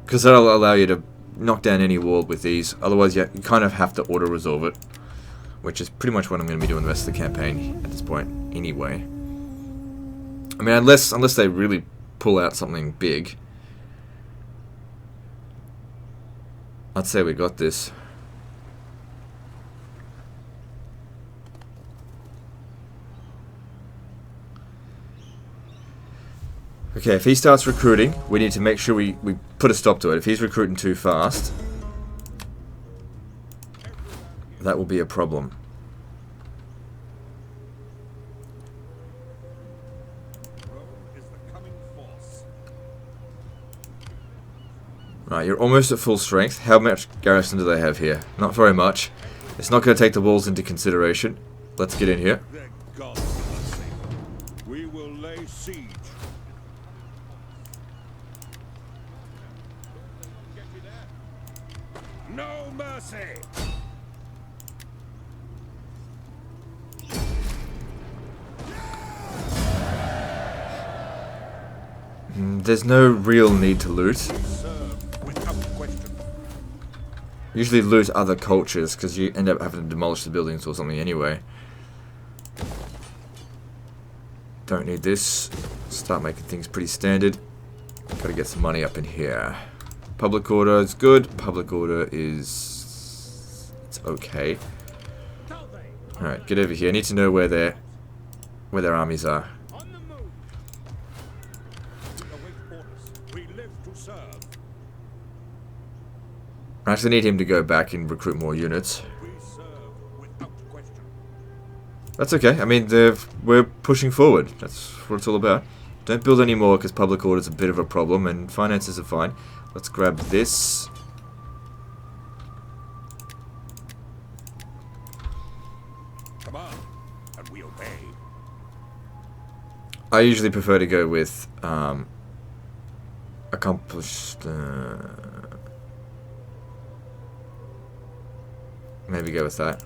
because that'll allow you to knock down any wall with these. Otherwise, you kind of have to auto resolve it, which is pretty much what I'm going to be doing the rest of the campaign at this point, anyway. I mean, unless they really pull out something big. I'd say we got this. Okay, if he starts recruiting, we need to make sure we put a stop to it. If he's recruiting too fast, that will be a problem. Right, you're almost at full strength. How much garrison do they have here? Not very much. It's not going to take the walls into consideration. Let's get in here. We will lay siege. No mercy. There's no real need to loot. Usually loot other cultures, because you end up having to demolish the buildings or something anyway. Don't need this. Start making things pretty standard. Gotta get some money up in here. Public order is good. Public order is... it's okay. Alright, get over here. I need to know where their armies are. I actually need him to go back and recruit more units. That's okay. I mean, we're pushing forward. That's what it's all about. Don't build any more because public order is a bit of a problem and finances are fine. Let's grab this. Come on, and we obey. I usually prefer to go with accomplished. Maybe go with that.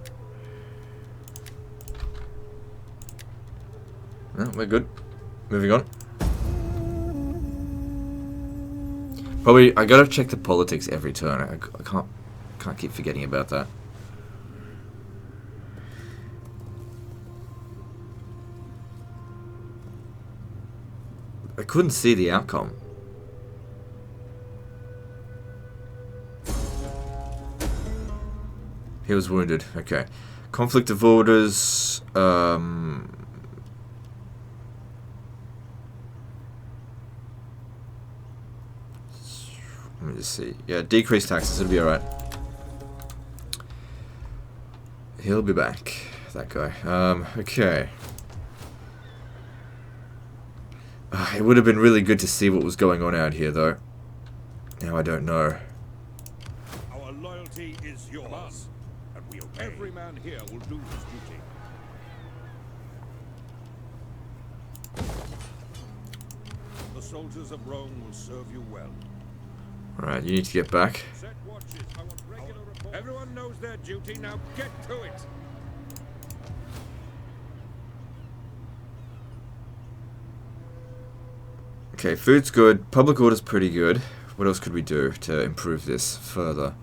No, we're good. Moving on. Probably, I gotta check the politics every turn. I can't keep forgetting about that. I couldn't see the outcome. He was wounded. Okay. Conflict of orders. Let me just see. Yeah, decrease taxes. It'll be alright. He'll be back. That guy. Okay. It would have been really good to see what was going on out here, though. Now I don't know. Our loyalty is yours. Every man here will do his duty. The soldiers of Rome will serve you well. Alright, you need to get back. Set watches. I want regular reports. Everyone knows their duty. Now get to it. Okay, food's good. Public order's pretty good. What else could we do to improve this further?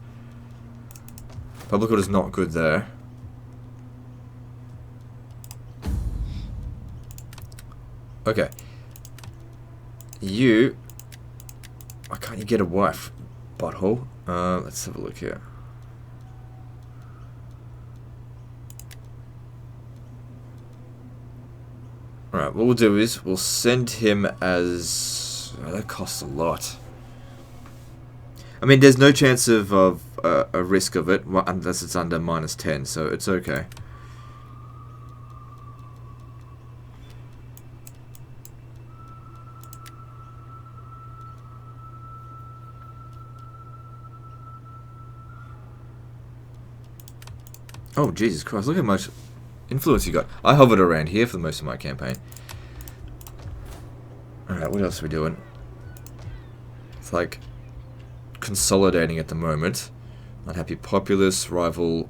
Public order's not good there. Okay. You... Why can't you get a wife, butthole? Let's have a look here. Alright, what we'll do is we'll send him as... Oh, that costs a lot. I mean, there's no chance of a risk of it unless it's under -10, so it's okay. Oh, Jesus Christ, look how much influence you got. I hovered around here for most of my campaign. Alright, what else are we doing? It's like consolidating at the moment. Unhappy populace, rival...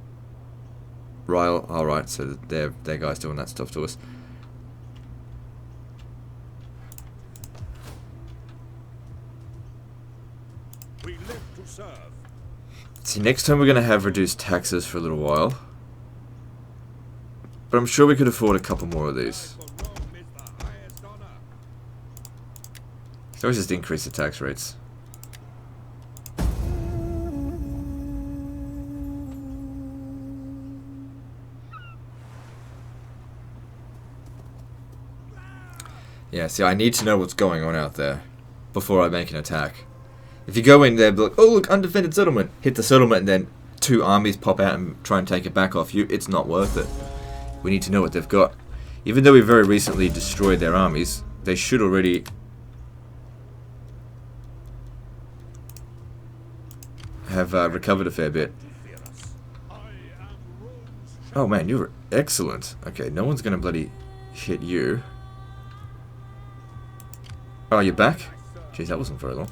Alright, so their guys doing that stuff to us. We live to serve. See, next time we're going to have reduced taxes for a little while. But I'm sure we could afford a couple more of these. For Rome is the highest honor. Can always just increase the tax rates. Yeah, see, I need to know what's going on out there before I make an attack. If you go in there, be like, oh look, undefended settlement, hit the settlement, and then 2 armies pop out and try and take it back off you, it's not worth it. We need to know what they've got. Even though we very recently destroyed their armies, they should already have recovered a fair bit. Oh man, you're excellent. Okay, no one's gonna bloody hit you. Oh, you're back? Jeez, that wasn't very long.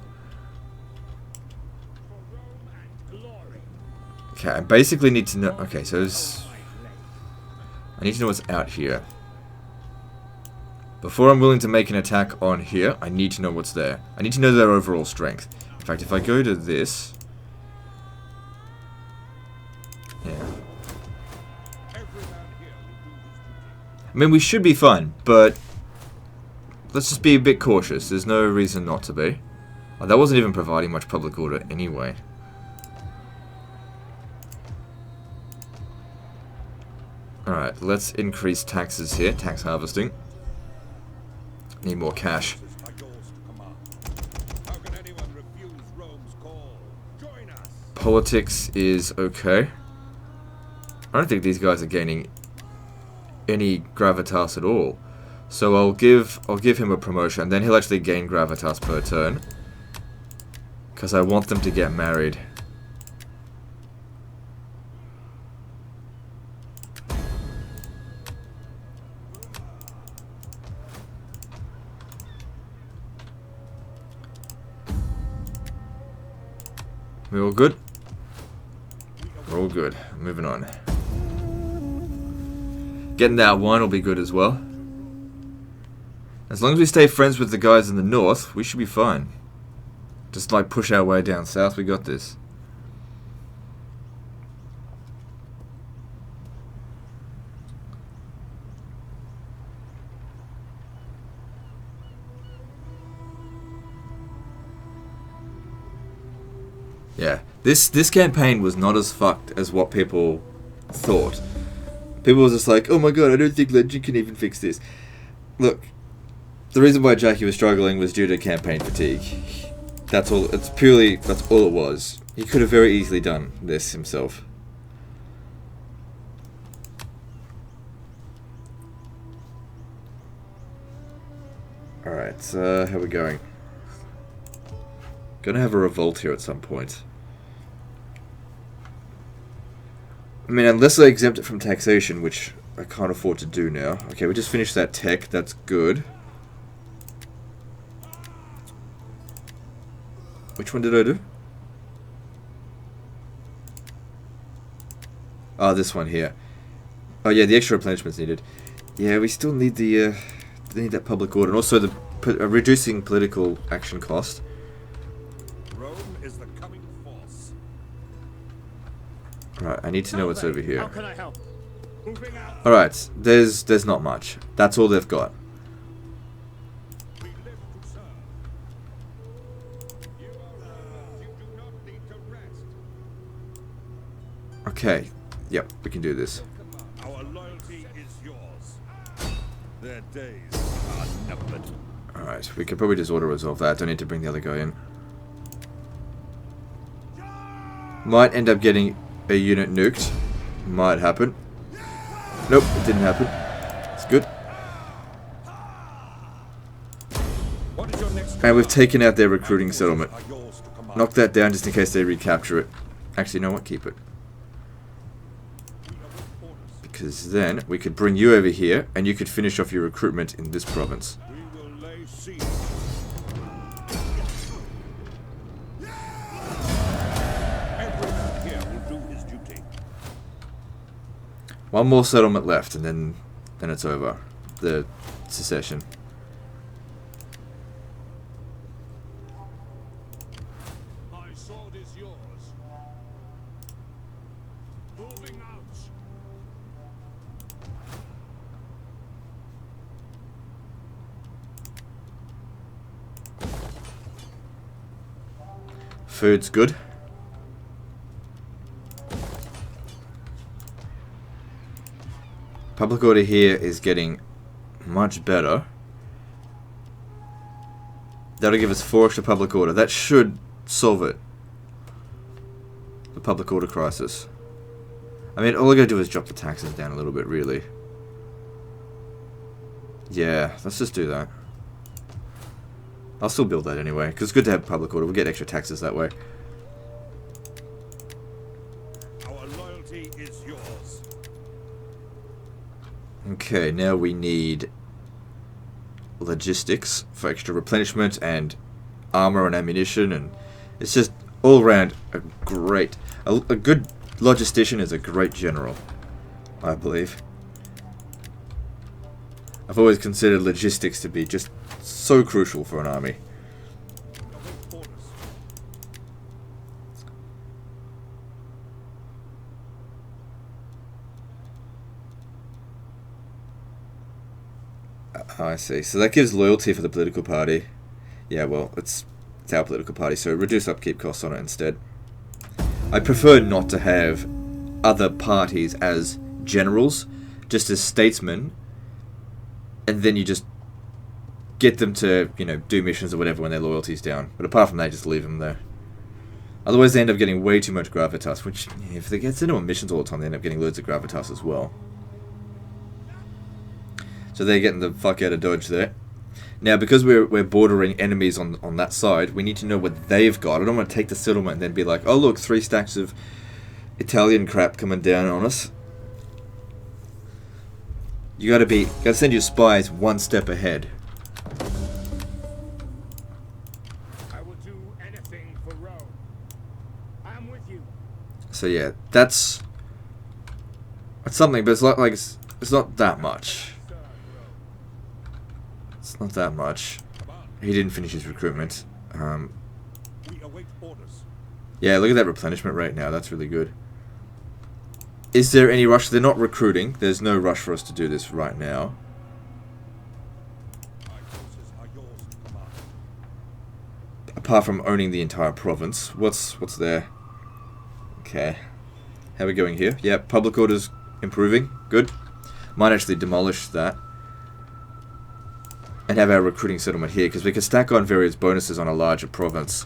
Okay, I basically need to know... Okay, so there's... I need to know what's out here. Before I'm willing to make an attack on here, I need to know what's there. I need to know their overall strength. In fact, if I go to this... Yeah. I mean, we should be fine, but... Let's just be a bit cautious. There's no reason not to be. Oh, that wasn't even providing much public order anyway. Alright, let's increase taxes here. Tax harvesting. Need more cash. Politics is okay. I don't think these guys are gaining any gravitas at all. So I'll give him a promotion, and then he'll actually gain gravitas per turn. Because I want them to get married. We all good? We're all good. Moving on. Getting that wine will be good as well. As long as we stay friends with the guys in the north, we should be fine. Just like push our way down south, we got this. Yeah, this campaign was not as fucked as what people thought. People were just like, oh my god, I don't think Legend can even fix this. Look, the reason why Jackie was struggling was due to campaign fatigue. That's all. That's all it was. He could have very easily done this himself. Alright, so how are we going? Gonna have a revolt here at some point. I mean, unless I exempt it from taxation, which I can't afford to do now. Okay, we just finished that tech. That's good. Which one did I do? Oh, this one here. Oh yeah, the extra replenishment's needed. Yeah, we still need the need that public order, and also the reducing political action cost. Rome is the coming force. Right, I need to know what's over How here. can I help? Moving out. All right, there's not much. That's all they've got. We live to serve. You are ours. You do not need to rest. Okay, yep, we can do this. Our loyalty is yours. Their days are numbered. All right, we could probably just auto resolve that. Don't need to bring the other guy in. Might end up getting a unit nuked. Might happen. Nope, it didn't happen. It's good. What is your next And we've taken out their recruiting settlement. are yours to command. Knock that down just in case they recapture it. Actually, you know what? Keep it. We await orders. Because then we could bring you over here and you could finish off your recruitment in this province. We will lay siege. Every man here will do his duty. One more settlement left and then it's over. The secession. My sword is yours. Moving out. Food's good. Public order here is getting much better. That'll give us 4 extra public order. That should solve it. The public order crisis. I mean, all I gotta do is drop the taxes down a little bit, really. Yeah, let's just do that. I'll still build that anyway, because it's good to have public order. We'll get extra taxes that way. Our loyalty is yours. Okay, now we need logistics for extra replenishment and armor and ammunition, and it's just all around a great... A good logistician is a great general, I believe. I've always considered logistics to be just so crucial for an army. Await orders. I see. So that gives loyalty for the political party. Yeah, well, it's our political party, so reduce upkeep costs on it instead. I prefer not to have other parties as generals, just as statesmen, and then you just get them to, you know, do missions or whatever when their loyalty's down. But apart from that, just leave them there. Otherwise, they end up getting way too much gravitas, which, if they get sent on missions all the time, they end up getting loads of gravitas as well. So they're getting the fuck out of dodge there. Now, because we're bordering enemies on that side, we need to know what they've got. I don't want to take the settlement and then be like, oh look, 3 stacks of Italian crap coming down on us. You gotta send your spies 1 step ahead. I will do anything for Rome. I'm with you. So yeah, that's something, but it's not like it's not that much. It's not that much. He didn't finish his recruitment. We await orders. Yeah, look at that replenishment rate now. That's really good. Is there any rush? They're not recruiting. There's no rush for us to do this right now. My forces are yours to command. Apart from owning the entire province. What's there? Okay. How are we going here? Yeah, public order's improving. Good. Might actually demolish that. And have our recruiting settlement here, because we can stack on various bonuses on a larger province.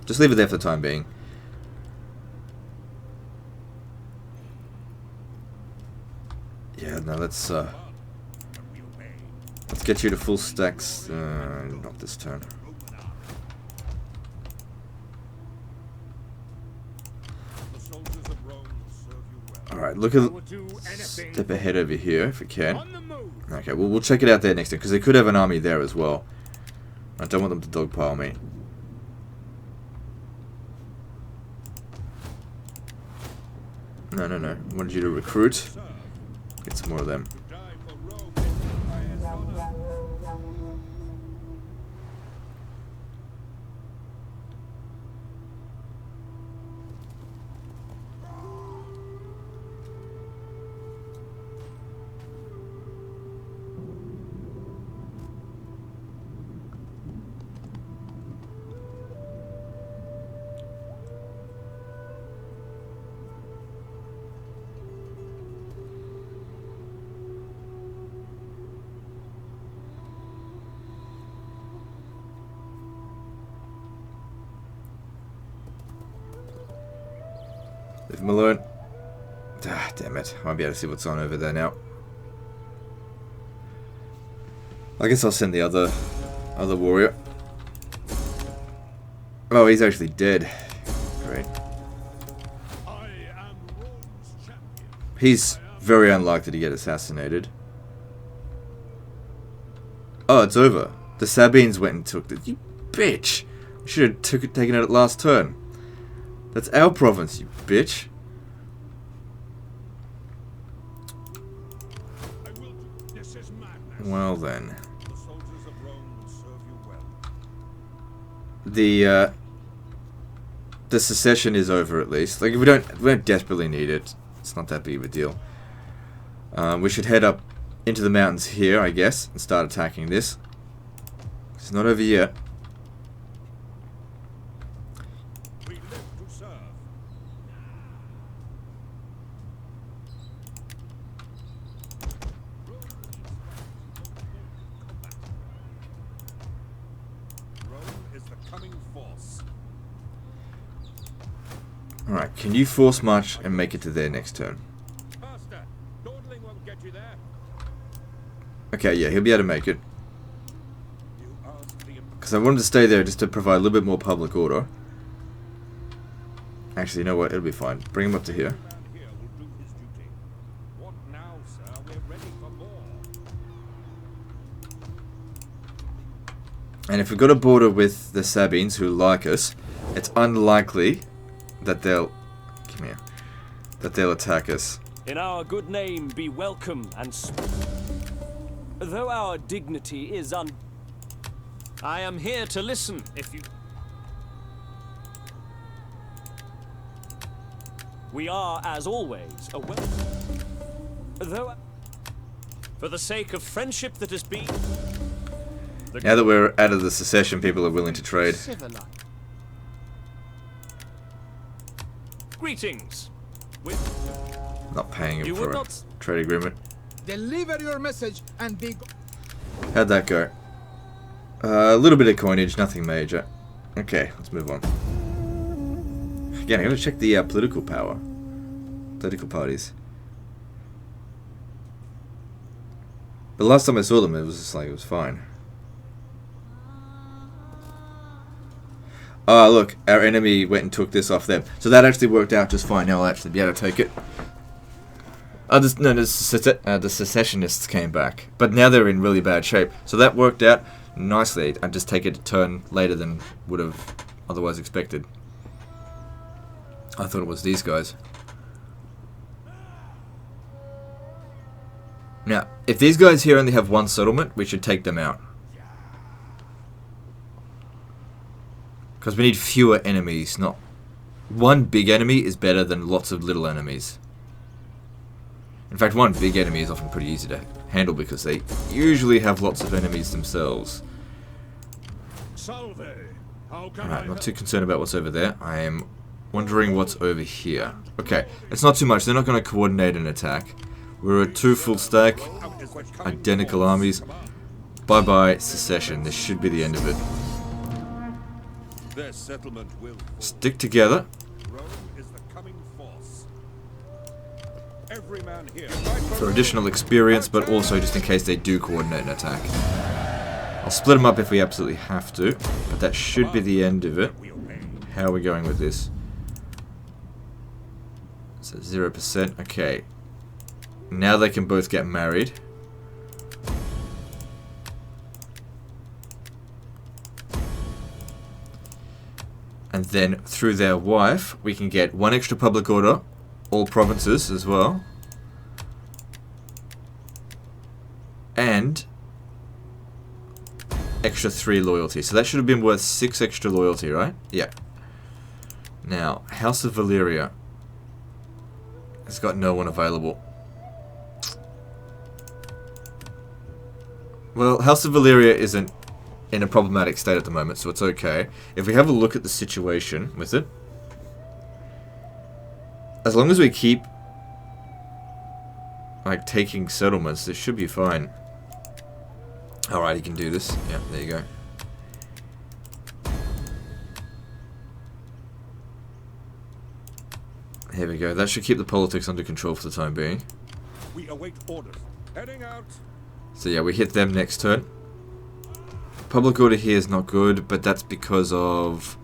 Just leave it there for the time being. Yeah, no, let's get you to full stacks. Not this turn. The soldiers of Rome will serve you well. Alright, look I at... will do anything. Step ahead over here, if we can. On the move. Okay, well, we'll check it out there next time, because they could have an army there as well. I don't want them to dogpile me. No, no, no. I wanted you to recruit. Get some more of them. Die for Rome is the highest honor. Leave him alone. Ah, damn it. I won't be able to see what's on over there now. I guess I'll send the other warrior. Oh, he's actually dead. Great. I am Rome's champion. He's very unlikely to get assassinated. Oh, it's over. The Sabines went and took it. You bitch! We should have taken it at last turn. That's our province, you bitch. I will do. This is madness. Well then. The soldiers of Rome will serve you well. The secession is over at least. Like, we don't desperately need it. It's not that big of a deal. We should head up into the mountains here, I guess, and start attacking this. It's not over yet. We live to serve. Rome is the coming force. Alright, can you force march and make it to there next turn? Faster. Dawdling won't get you there. Okay, yeah, he'll be able to make it. You ask the Because I wanted to stay there just to provide a little bit more public order. Actually, you know what? It'll be fine. Bring him up to here. man here will do his duty. What now, sir? We're ready for more. And if we've got a border with the Sabines who like us, it's unlikely that they'll... Come here. That they'll attack us. In our good name be welcome and though our dignity is I am here to listen if you... We are, as always, though for the sake of friendship that has been... Now that we're out of the secession, people are willing to trade. Greetings. Not paying him You for would a not... trade agreement. Deliver your message and be How'd that go? A little bit of coinage, nothing major. Okay, let's move on. Again, I'm going to check the political power. Political parties. But last time I saw them, it was just like, it was fine. Ah, look, our enemy went and took this off them. So that actually worked out just fine. Now I'll actually be able to take it. The secessionists came back. But now they're in really bad shape. So that worked out nicely. I'd just take it a turn later than would have otherwise expected. I thought it was these guys. Now, if these guys here only have one settlement, we should take them out. Because we need fewer enemies, not... One big enemy is better than lots of little enemies. In fact, one big enemy is often pretty easy to handle because they usually have lots of enemies themselves. Salve. How can Alright, not too concerned about what's over there. I am wondering what's over here. Okay, it's not too much. They're not going to coordinate an attack. We're at 2 full stack, identical armies. Bye-bye, secession. This should be the end of it. Their settlement will Stick together. Rome is the coming force. Every man here For additional experience, but also just in case they do coordinate an attack. I'll split them up if we absolutely have to, but that should be the end of it. How are we going with this? So 0%, okay. Now they can both get married. And then through their wife, we can get 1 extra public order all provinces as well. And extra 3 loyalty. So that should have been worth 6 extra loyalty, right? Yeah. Now, House of Valyria has got no one available. Well, House of Valyria isn't in a problematic state at the moment, so it's okay. If we have a look at the situation with it, as long as we keep like taking settlements, this should be fine. Alright, you can do this. Yeah, there you go. Here we go. That should keep the politics under control for the time being. We await orders. Heading out. So yeah, we hit them next turn. Public order here is not good, but that's because of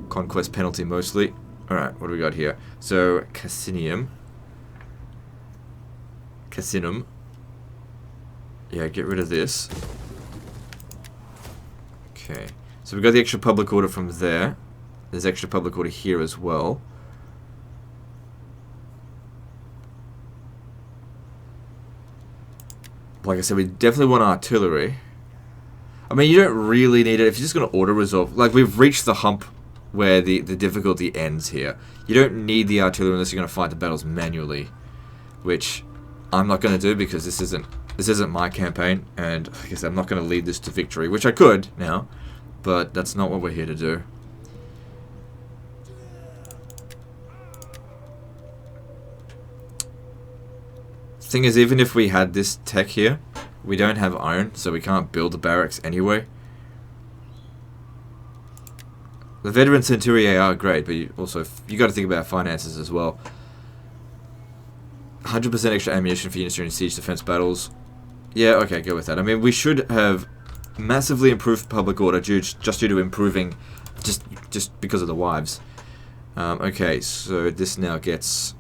conquest penalty mostly. Alright, what do we got here? So, Cassinium. Cassinum. Yeah, get rid of this. Okay, so we got the extra public order from there. There's extra public order here as well. Like I said, we definitely want artillery. I mean, you don't really need it if you're just going to auto-resolve. Like, we've reached the hump where the difficulty ends here. You don't need the artillery unless you're going to fight the battles manually. Which I'm not going to do because this isn't my campaign. And, like I said, I'm not going to lead this to victory. Which I could now. But that's not what we're here to do. Thing is, even if we had this tech here, we don't have iron, so we can't build the barracks anyway. The veteran centuriae are great, but you got to think about finances as well. 100% extra ammunition for units during siege defense battles. Yeah, okay, go with that. I mean, we should have massively improved public order just due to improving, just because of the wives. Okay, so this now gets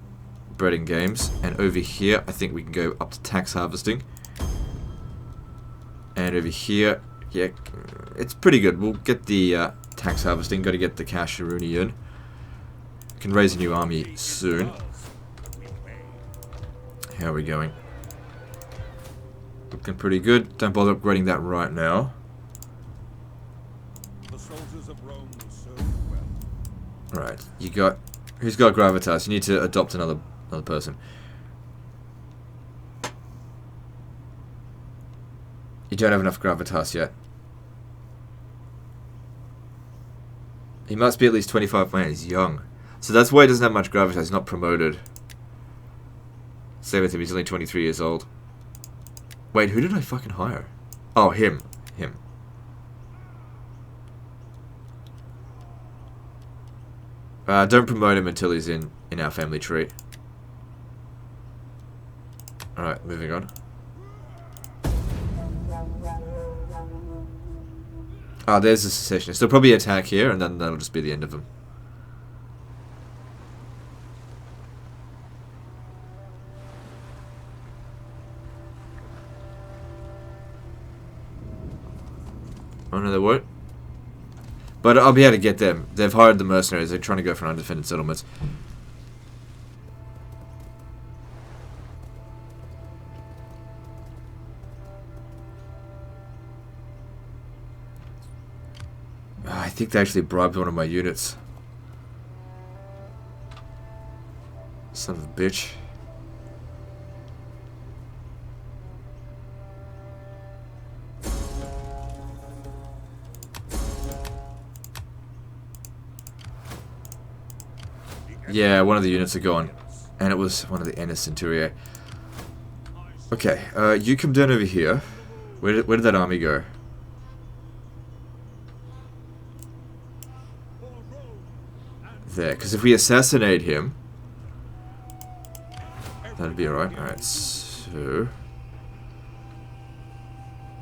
breeding games, and over here I think we can go up to tax harvesting, and over here, yeah, it's pretty good. We'll get the tax harvesting. Got to get the cash Irunian. Can raise a new army soon. How are we going? Looking pretty good. Don't bother upgrading that right now. The soldiers of Rome will serve you well. Right, you got. Who's got gravitas? You need to adopt another person. You don't have enough gravitas yet. He must be at least 25. Man, he's young. So that's why he doesn't have much gravitas. He's not promoted. Same with him. He's only 23 years old. Wait, who did I fucking hire? Oh, him. Him. Don't promote him until he's in our family tree. Alright, moving on. Ah, there's the secessionists. They'll probably attack here, and then that'll just be the end of them. Oh no, they won't. But I'll be able to get them. They've hired the mercenaries. They're trying to go for undefended settlements. I think they actually bribed one of my units. Son of a bitch. Yeah, one of the units are gone. And it was one of the Ennis Centuriae. Okay, you come down over here. Where did that army go? There, because if we assassinate him, that'd be alright. Alright, so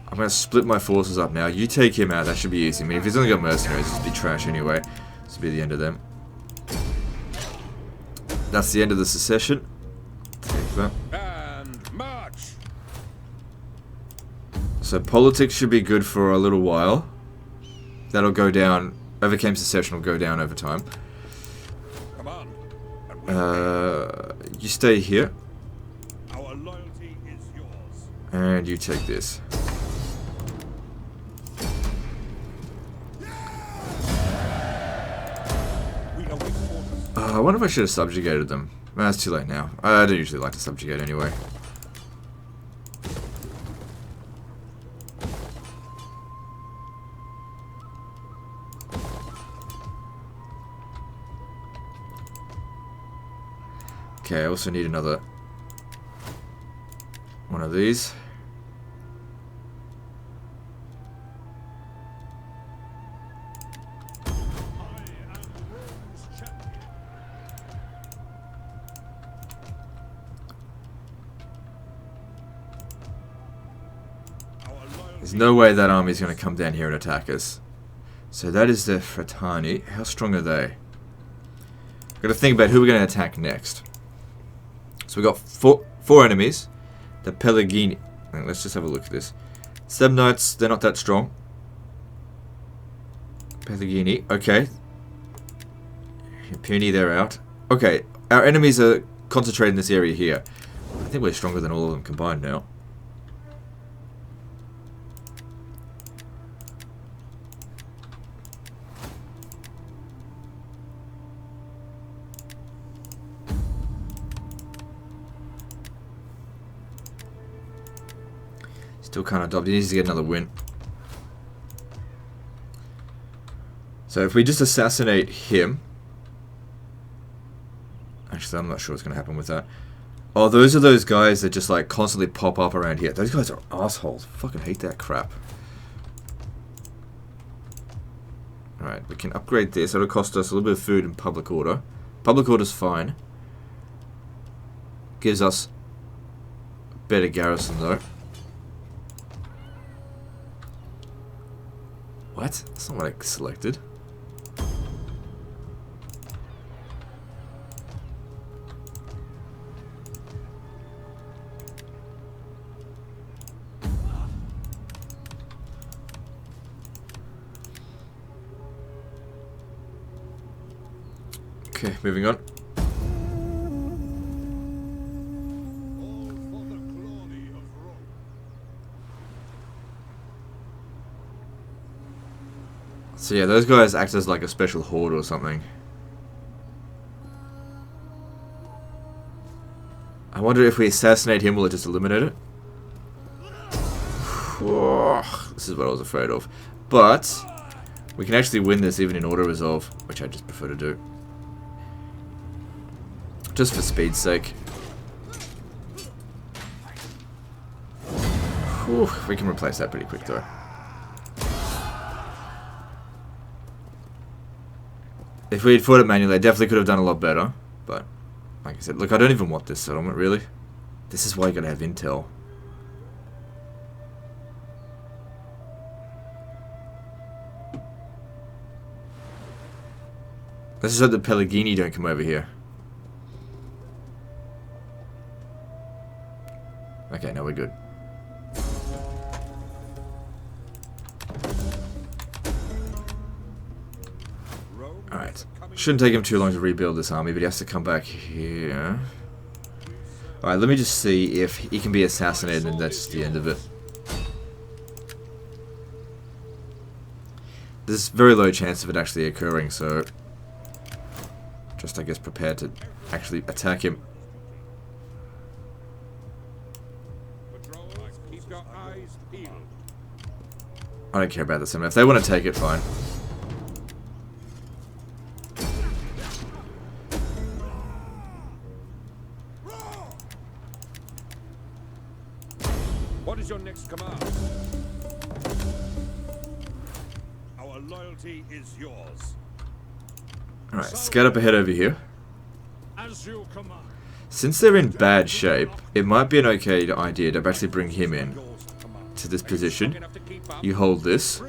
I'm going to split my forces up now. You take him out, that should be easy. I mean, if he's only got mercenaries, this would be trash anyway. This would be the end of them. That's the end of the secession. Take that. And march. So politics should be good for a little while. That'll go down. Overcame secession will go down over time. Come on, and You stay here. Our loyalty is yours. And you take this. We await orders. I wonder if I should have subjugated them. Well, it's too late now. I don't usually like to subjugate anyway. Okay, I also need another one of these. There's no way that army is going to come down here and attack us. So that is the Fratani. How strong are they? Got to think about who we're going to attack next. So we got four enemies. The Pelagini. Let's just have a look at this. Sebnites, they're not that strong. Pelagini, okay. Puny, they're out. Okay, our enemies are concentrated in this area here. I think we're stronger than all of them combined now. Still can't adopt. He needs to get another win. So if we just assassinate him... Actually, I'm not sure what's going to happen with that. Oh, those are those guys that just like constantly pop up around here. Those guys are assholes. Fucking hate that crap. Alright, we can upgrade this. It'll cost us a little bit of food and public order. Public order's fine. Gives us a better garrison though. What? That's not what I selected. Okay, moving on. So yeah, those guys act as like a special horde or something. I wonder if we assassinate him, will it just eliminate it? This is what I was afraid of. But we can actually win this even in auto resolve, which I just prefer to do. Just for speed's sake. Whew, we can replace that pretty quick though. If we had fought it manually, I definitely could have done a lot better. But, like I said, look, I don't even want this settlement, really. This is why you gotta have intel. Let's just hope the Pelagini don't come over here. Okay, now we're good. Alright. Shouldn't take him too long to rebuild this army, but he has to come back here. Alright, let me just see if he can be assassinated and that's the end of it. There's very low chance of it actually occurring, so... just, I guess, prepare to actually attack him. Keep your eyes peeled. I don't care about this anymore. If they want to take it, fine. What is your next command? Our loyalty is yours. Alright, scout up ahead over here. As you command. Since they're in bad shape, it might be an okay idea to actually bring him in to this position. You hold this.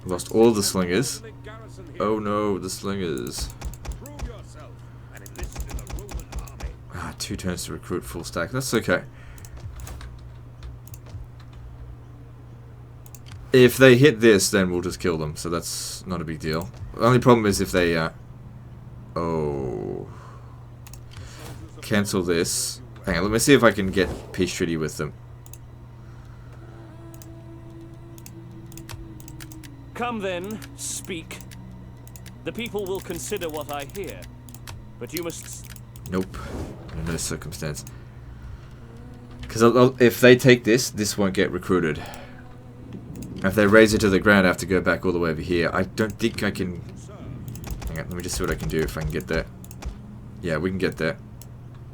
Lost all the slingers. Oh no, the slingers. Ah, 2 turns to recruit full stack. That's okay. If they hit this, then we'll just kill them. So that's not a big deal. The only problem is if they Oh. Cancel this. Hang on, let me see if I can get peace treaty with them. Come then, speak. The people will consider what I hear, but you must... Nope. Under no circumstance. Because if they take this, this won't get recruited. If they raise it to the ground, I have to go back all the way over here. I don't think I can... Hang on, let me just see what I can do if I can get there. Yeah, we can get there.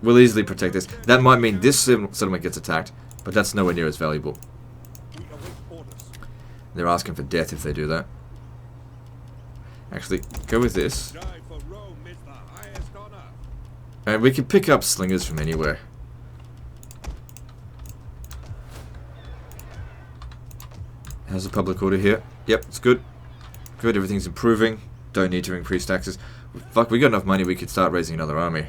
We'll easily protect this. That might mean this settlement gets attacked, but that's nowhere near as valuable. They're asking for death if they do that. Actually, go with this. And we can pick up slingers from anywhere. How's the public order here? Yep, it's good. Good, everything's improving. Don't need to increase taxes. Fuck, we got enough money we could start raising another army.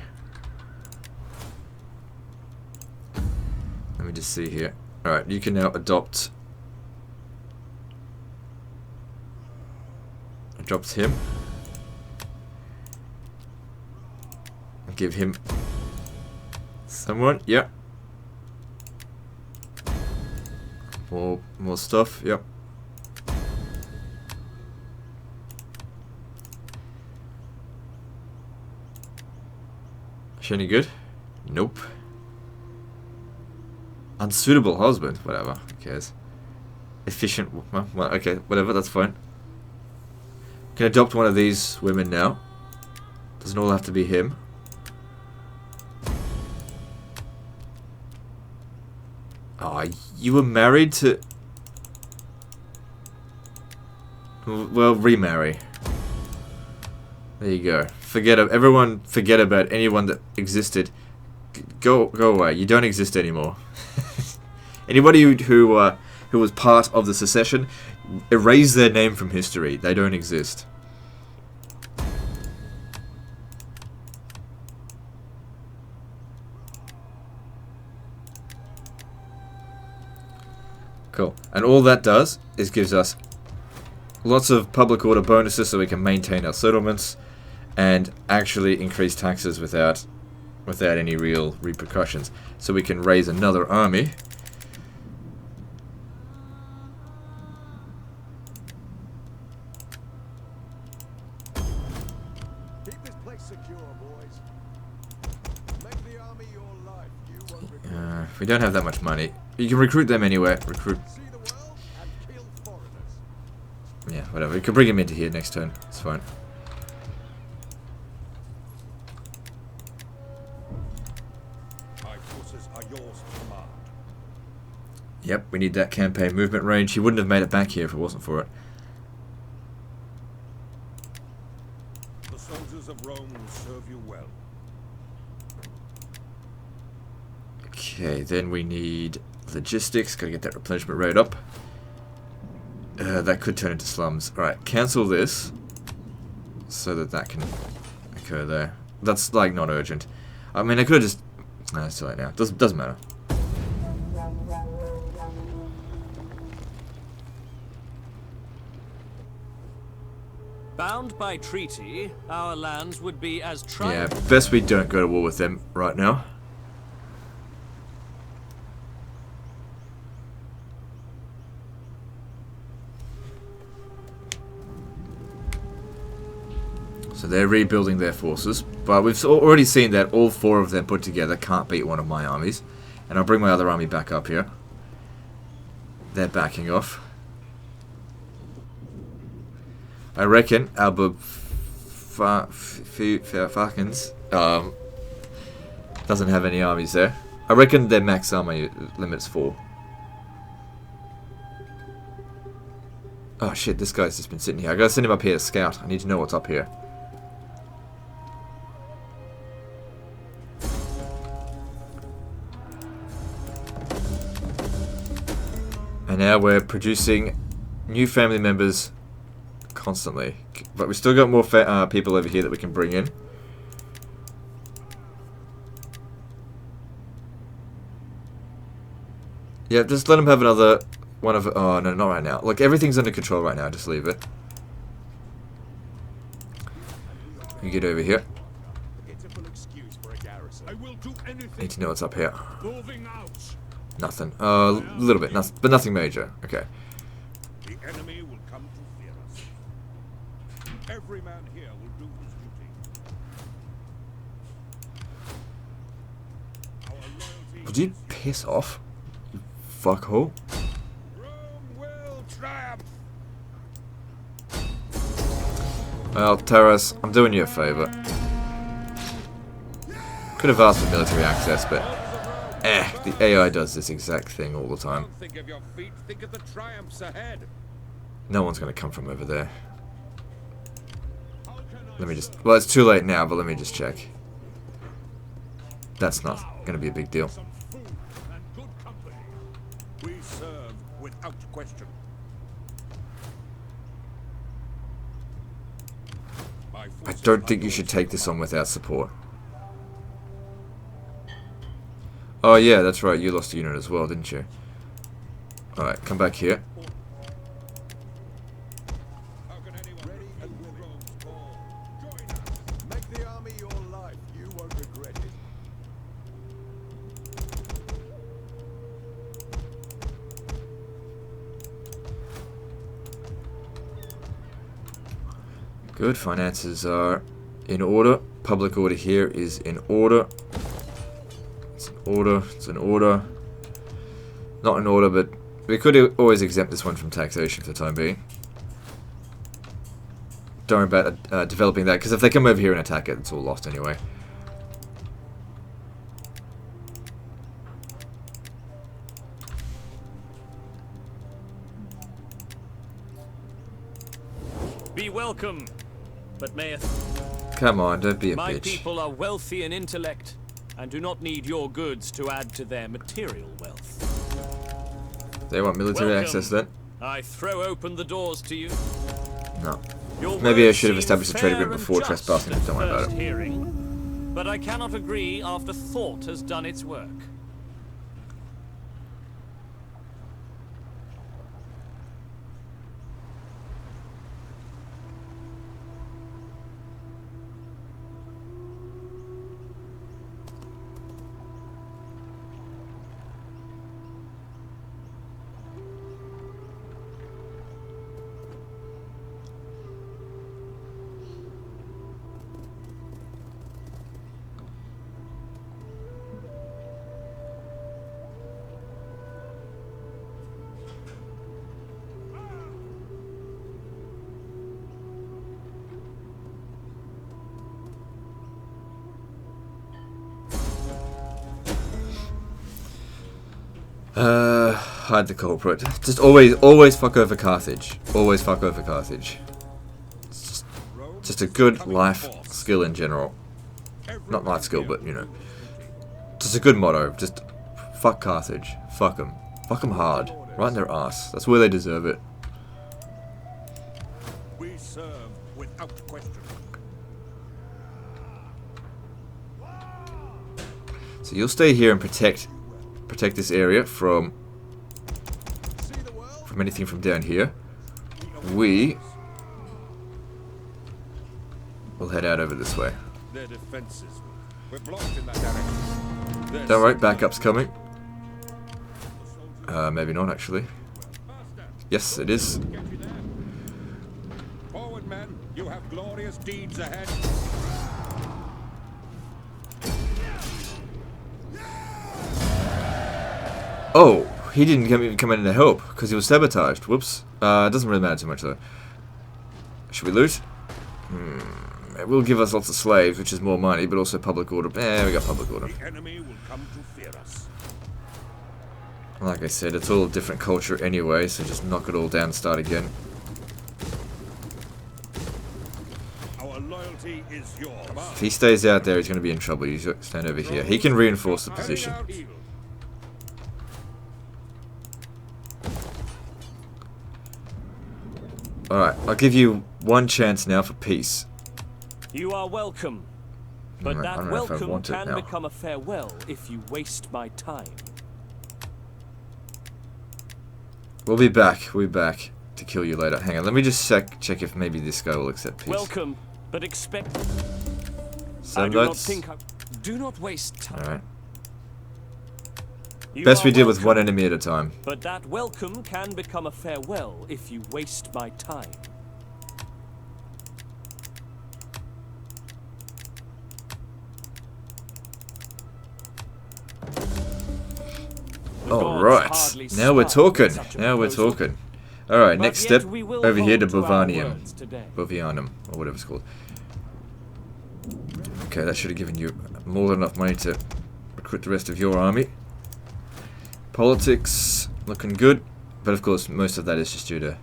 Let me just see here. Alright, you can now adopt him. Give him someone. Yep. More stuff. Yep. Is she any good? Nope. Unsuitable husband. Whatever. Who cares? Efficient. Well, okay. Whatever. That's fine. Can adopt one of these women now. Doesn't all have to be him. Oh, you were married to... Well, remarry. There you go. Everyone forget about anyone that existed. Go away. You don't exist anymore. Anybody who was part of the secession, erase their name from history. They don't exist. Cool. And all that does is gives us lots of public order bonuses so we can maintain our settlements and actually increase taxes without any real repercussions. So we can raise another army. Keep this place secure, boys. Make the army your life. You won't regret. We don't have that much money. You can recruit them anywhere. Recruit. See the world and kill foreigners. Yeah, whatever. You can bring him into here next turn. It's fine. My forces are yours to command. Yep, we need that campaign movement range. He wouldn't have made it back here if it wasn't for it. The soldiers of Rome will serve you well. Okay, then we need logistics. Gotta get that replenishment rate up. That could turn into slums. Alright, cancel this so that can occur there. That's like not urgent. I mean, I could have just... No, it's too late now. Doesn't matter. Bound by treaty, our lands would be as Yeah, best we don't go to war with them right now. So they're rebuilding their forces, but we've already seen that all four of them put together can't beat one of my armies. And I'll bring my other army back up here. They're backing off. I reckon our Falcons doesn't have any armies there. I reckon their max army limit's 4. Oh shit, this guy's just been sitting here. I gotta send him up here to scout. I need to know what's up here. And now we're producing new family members constantly. But we've still got more people over here that we can bring in. Yeah, just let them have another one of... Oh, no, not right now. Look, everything's under control right now. Just leave it. You get over here. Pitiful excuse for a garrison. I will do anything. Need to know what's up here. Moving out. Nothing. A little bit, but nothing major. Okay. The enemy will come to fear us. Every man here will do his duty. Our loyalty Would you piss off? You fuckhole. Rome will triumph. Well, Terrace, I'm doing you a favor. Could have asked for military access, but the AI does this exact thing all the time. Don't think of your feet, think of the triumphs ahead. No one's going to come from over there. Let me just... Well, it's too late now, but let me just check. That's not going to be a big deal. Some food and good company. We serve without question. I don't think you should take this on without support. Oh yeah, that's right, you lost a unit as well, didn't you? Alright, come back here. How can anyone Ready and willing. Rome's call? Join us. Make the army your life. You won't regret it. Good, finances are in order. Public order here is in order. It's in order, it's in order. Not in order, but we could always exempt this one from taxation for the time being. Don't worry about developing that, because if they come over here and attack it, it's all lost anyway. Be welcome, but mayeth Come on, don't be a my bitch. people are wealthy in intellect, and do not need your goods to add to their material wealth. They want military Welcome. access then? I throw open the doors to you. No. Your Maybe I words should have seem established a trade fair agreement and before just trespassing, at but don't worry about first it. hearing, but I cannot agree after thought has done its work. Hide the culprit. Just always fuck over Carthage. Always fuck over Carthage. It's just a good life skill in general. Not life skill, but you know. Just a good motto. Just fuck Carthage. Fuck them. Fuck them hard. Right in their ass. That's where they deserve it. We serve without question. So you'll stay here and protect this area from anything from down here. We will head out over this way. Their defenses. We're blocked in that direction. Their Don't worry, backup's coming. Maybe not actually. Yes, it is. Get you there. Forward, men. You have glorious deeds ahead. Oh, he didn't even come in to help because he was sabotaged. Whoops. It doesn't really matter too much though. Should we loot? It will give us lots of slaves, which is more money, but also public order. We got public order. The enemy will come to fear us. Like I said, it's all a different culture anyway, so just knock it all down and start again. Our loyalty is yours. If he stays out there, he's going to be in trouble. You stand over here. He can reinforce the position. Alright, I'll give you one chance now for peace. You are welcome, but I that don't know if I welcome want it can now. become a farewell if you waste my time. We'll be back. We'll be back to kill you later. Hang on, let me just check if maybe this guy will accept peace. Welcome, but expect. I 7 do not notes. think. Do not waste time. Alright. You Best are we deal with welcome, one enemy at a time. But that welcome can become a farewell if you waste my time. The gods Alright. hardly Now we're smile at talking. such a Now we're proposal. talking. Alright, But next yet step we will over here to hold to our Bovanium. words today. Bovianum, or whatever it's called. Okay, that should have given you more than enough money to recruit the rest of your army. Politics, looking good. But of course, most of that is just due to...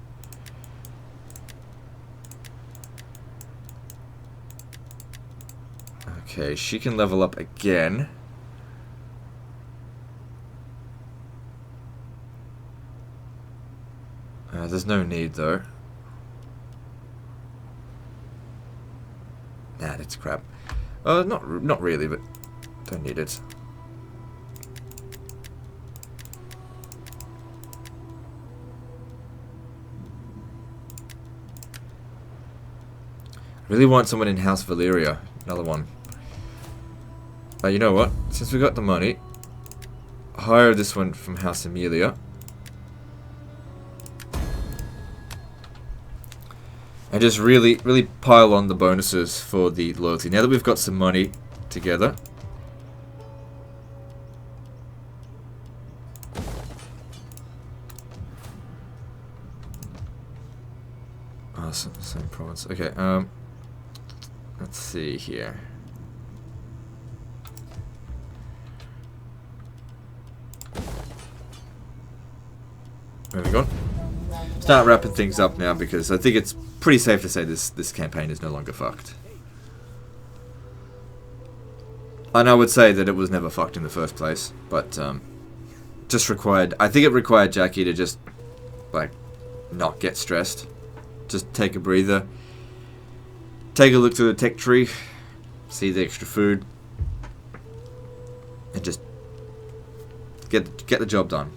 Okay, she can level up again. There's no need though. Nah, that's crap. Not really, but don't need it. Really want someone in House Valyria. Another one. You know what? Since we got the money, hire this one from House Amelia. And just really pile on the bonuses for the loyalty. Now that we've got some money together. Oh, same province. Okay, let's see here. Moving on. Start wrapping things up now because I think it's pretty safe to say this campaign is no longer fucked. And I would say that it was never fucked in the first place, but just required. I think it required Jackie to just like not get stressed, just take a breather, take a look through the tech tree, see the extra food, and just get the job done.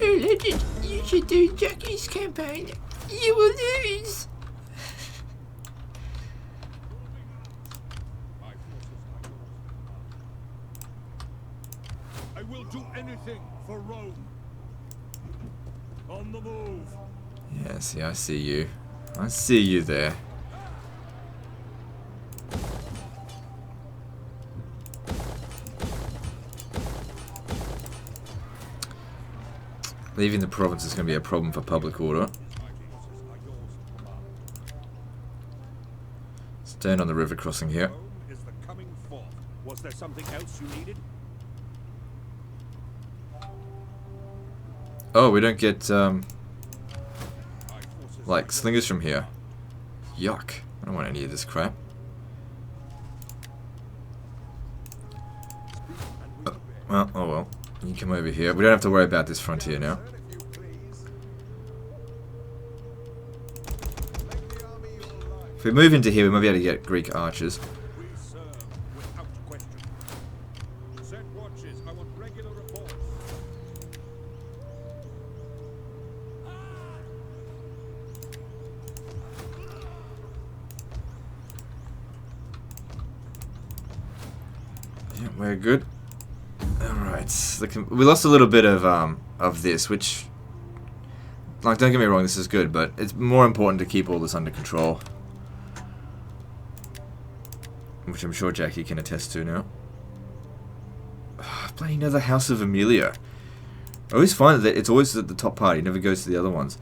Legend, you should do Jackie's campaign. You will lose. I will do anything for Rome. On the move. Yeah, see, I see you. I see you there. Leaving the province is going to be a problem for public order. Stand on the river crossing here. Rome is the coming forth. Was there something else you needed? Oh, we don't get like slingers from here. Yuck. I don't want any of this crap. Well, oh well. You can come over here. We don't have to worry about this frontier now. If we move into here, we might be able to get Greek archers. We serve without question. Set watches. I want regular reports. Yeah, we're good. Alright, we lost a little bit of this, which, like, don't get me wrong, this is good, but it's more important to keep all this under control. Which I'm sure Jackie can attest to now. Bloody another House of Amelia. I always find that it's always at the top party, it never goes to the other ones.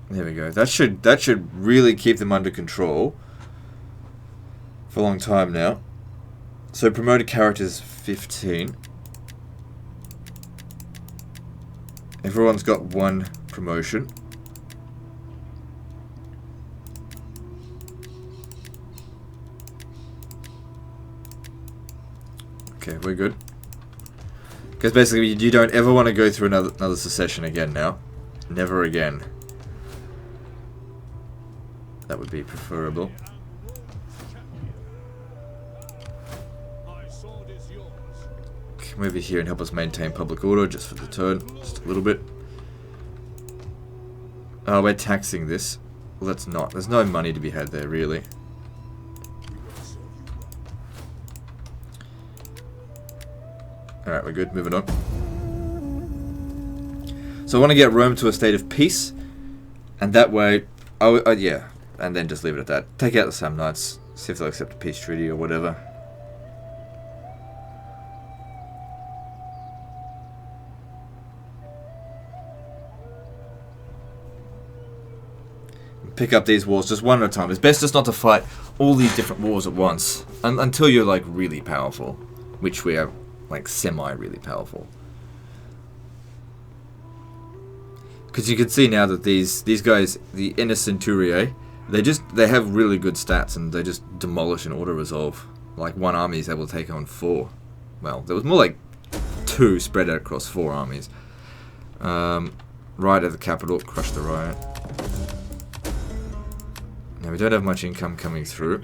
There we go. That should really keep them under control for a long time now. So promoted characters 15. Everyone's got one promotion. Okay, we're good. Because basically you don't ever want to go through another secession again now. Never again. That would be preferable. Come over here and help us maintain public order just for the turn. Just a little bit. Oh, we're taxing this. Well, that's not. There's no money to be had there, really. Alright, we're good. Moving on. So I want to get Rome to a state of peace. And that way... yeah. And then just leave it at that. Take out the Samnites. See if they'll accept a peace treaty or whatever. Pick up these wars just one at a time. It's best just not to fight all these different wars at once. Until you're like really powerful. Which we are like semi-really powerful. Because you can see now that these guys, the Inner Centuriae, they have really good stats and they just demolish and auto-resolve. Like one army is able to take on 4. Well, there was more like 2 spread out across 4 armies. Right at the capital, crush the riot. Now we don't have much income coming through.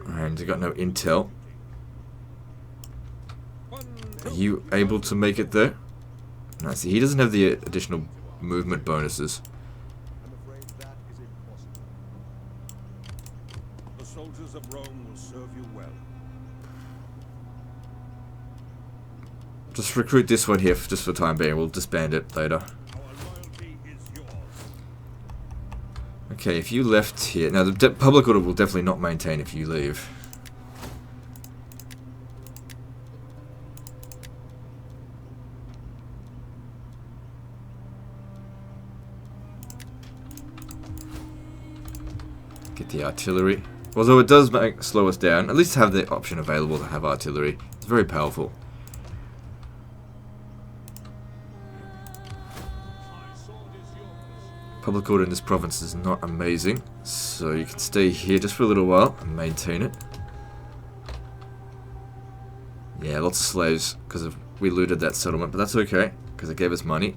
And we got no intel. Are you able to make it there? No, see, he doesn't have the additional movement bonuses. I'm afraid that is impossible. The soldiers of Rome will serve you well. Just recruit this one here, just for the time being. We'll disband it later. Our loyalty is yours. Okay, if you left here... Now, the public order will definitely not maintain if you leave. Get the artillery. Although it does slow us down, at least have the option available to have artillery. It's very powerful. Public order in this province is not amazing, so you can stay here just for a little while and maintain it. Yeah, lots of slaves because we looted that settlement, but that's okay because it gave us money.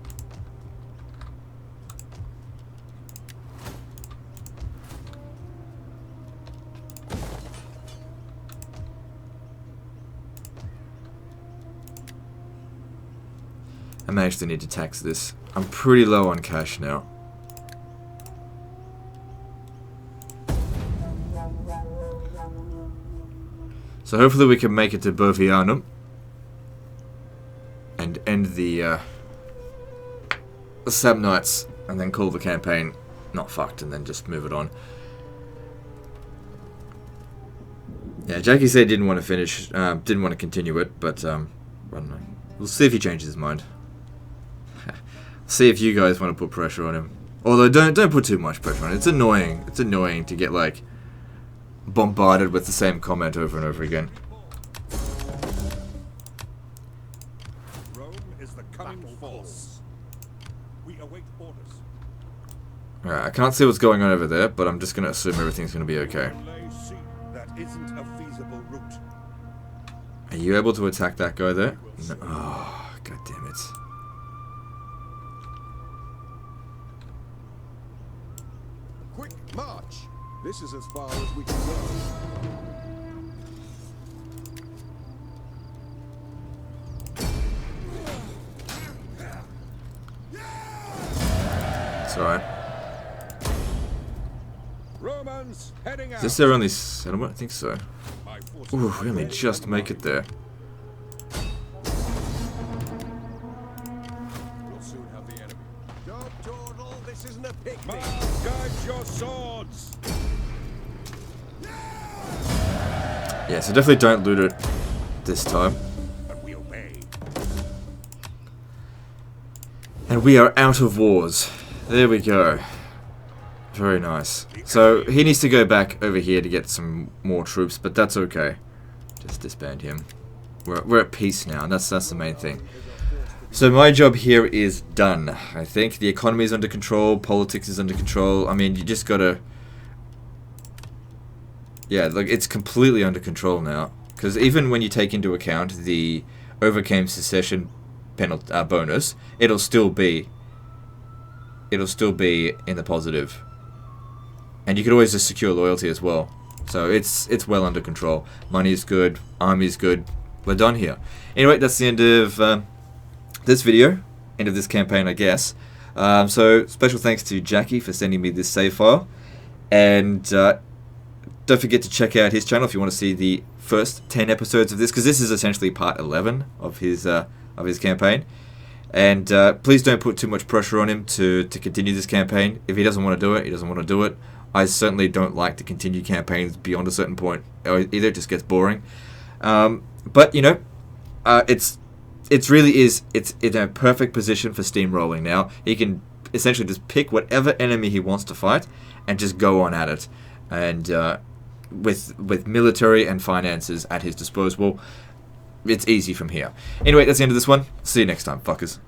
I may actually need to tax this. I'm pretty low on cash now. So hopefully we can make it to Bovianum and end the Samnites and then call the campaign not fucked and then just move it on. Yeah, Jackie said he didn't want to finish, didn't want to continue it, but I don't know. We'll see if he changes his mind. See if you guys want to put pressure on him. Although don't put too much pressure on it. It's annoying. It's annoying to get like bombarded with the same comment over and over again. Rome is the coming force. We await orders. Alright, I can't see what's going on over there, but I'm just going to assume everything's going to be okay. That isn't a feasible route. Are you able to attack that guy there? No. Oh, god damn it. Quick march! This is as far as we can go. It's alright. Romans heading out. Is this their only settlement? I think so. My forces Ooh, we only just make it there. We'll soon have the enemy. Don't dawdle, this isn't a picnic. Mars, guide your swords. Yeah, so definitely don't loot it this time. But we obey. And we are out of wars. There we go. Very nice. So he needs to go back over here to get some more troops, but that's okay. Just disband him. We're at peace now, and that's the main thing. So my job here is done. I think the economy is under control, politics is under control. I mean, you just gotta... Yeah, like it's completely under control now. Because even when you take into account the overcame secession bonus, it'll still be in the positive. And you could always just secure loyalty as well. So it's well under control. Money is good, army is good. We're done here. Anyway, that's the end of this video, end of this campaign, I guess. So special thanks to Jackie for sending me this save file, and don't forget to check out his channel if you want to see the first 10 episodes of this, because this is essentially part 11 of his campaign. And please don't put too much pressure on him to continue this campaign. If he doesn't want to do it, he doesn't want to do it. I certainly don't like to continue campaigns beyond a certain point. Either it just gets boring. But you know, it's in a perfect position for steamrolling now. He can essentially just pick whatever enemy he wants to fight and just go on at it. And with military and finances at his disposal, it's easy from here. Anyway, that's the end of this one. See you next time, fuckers.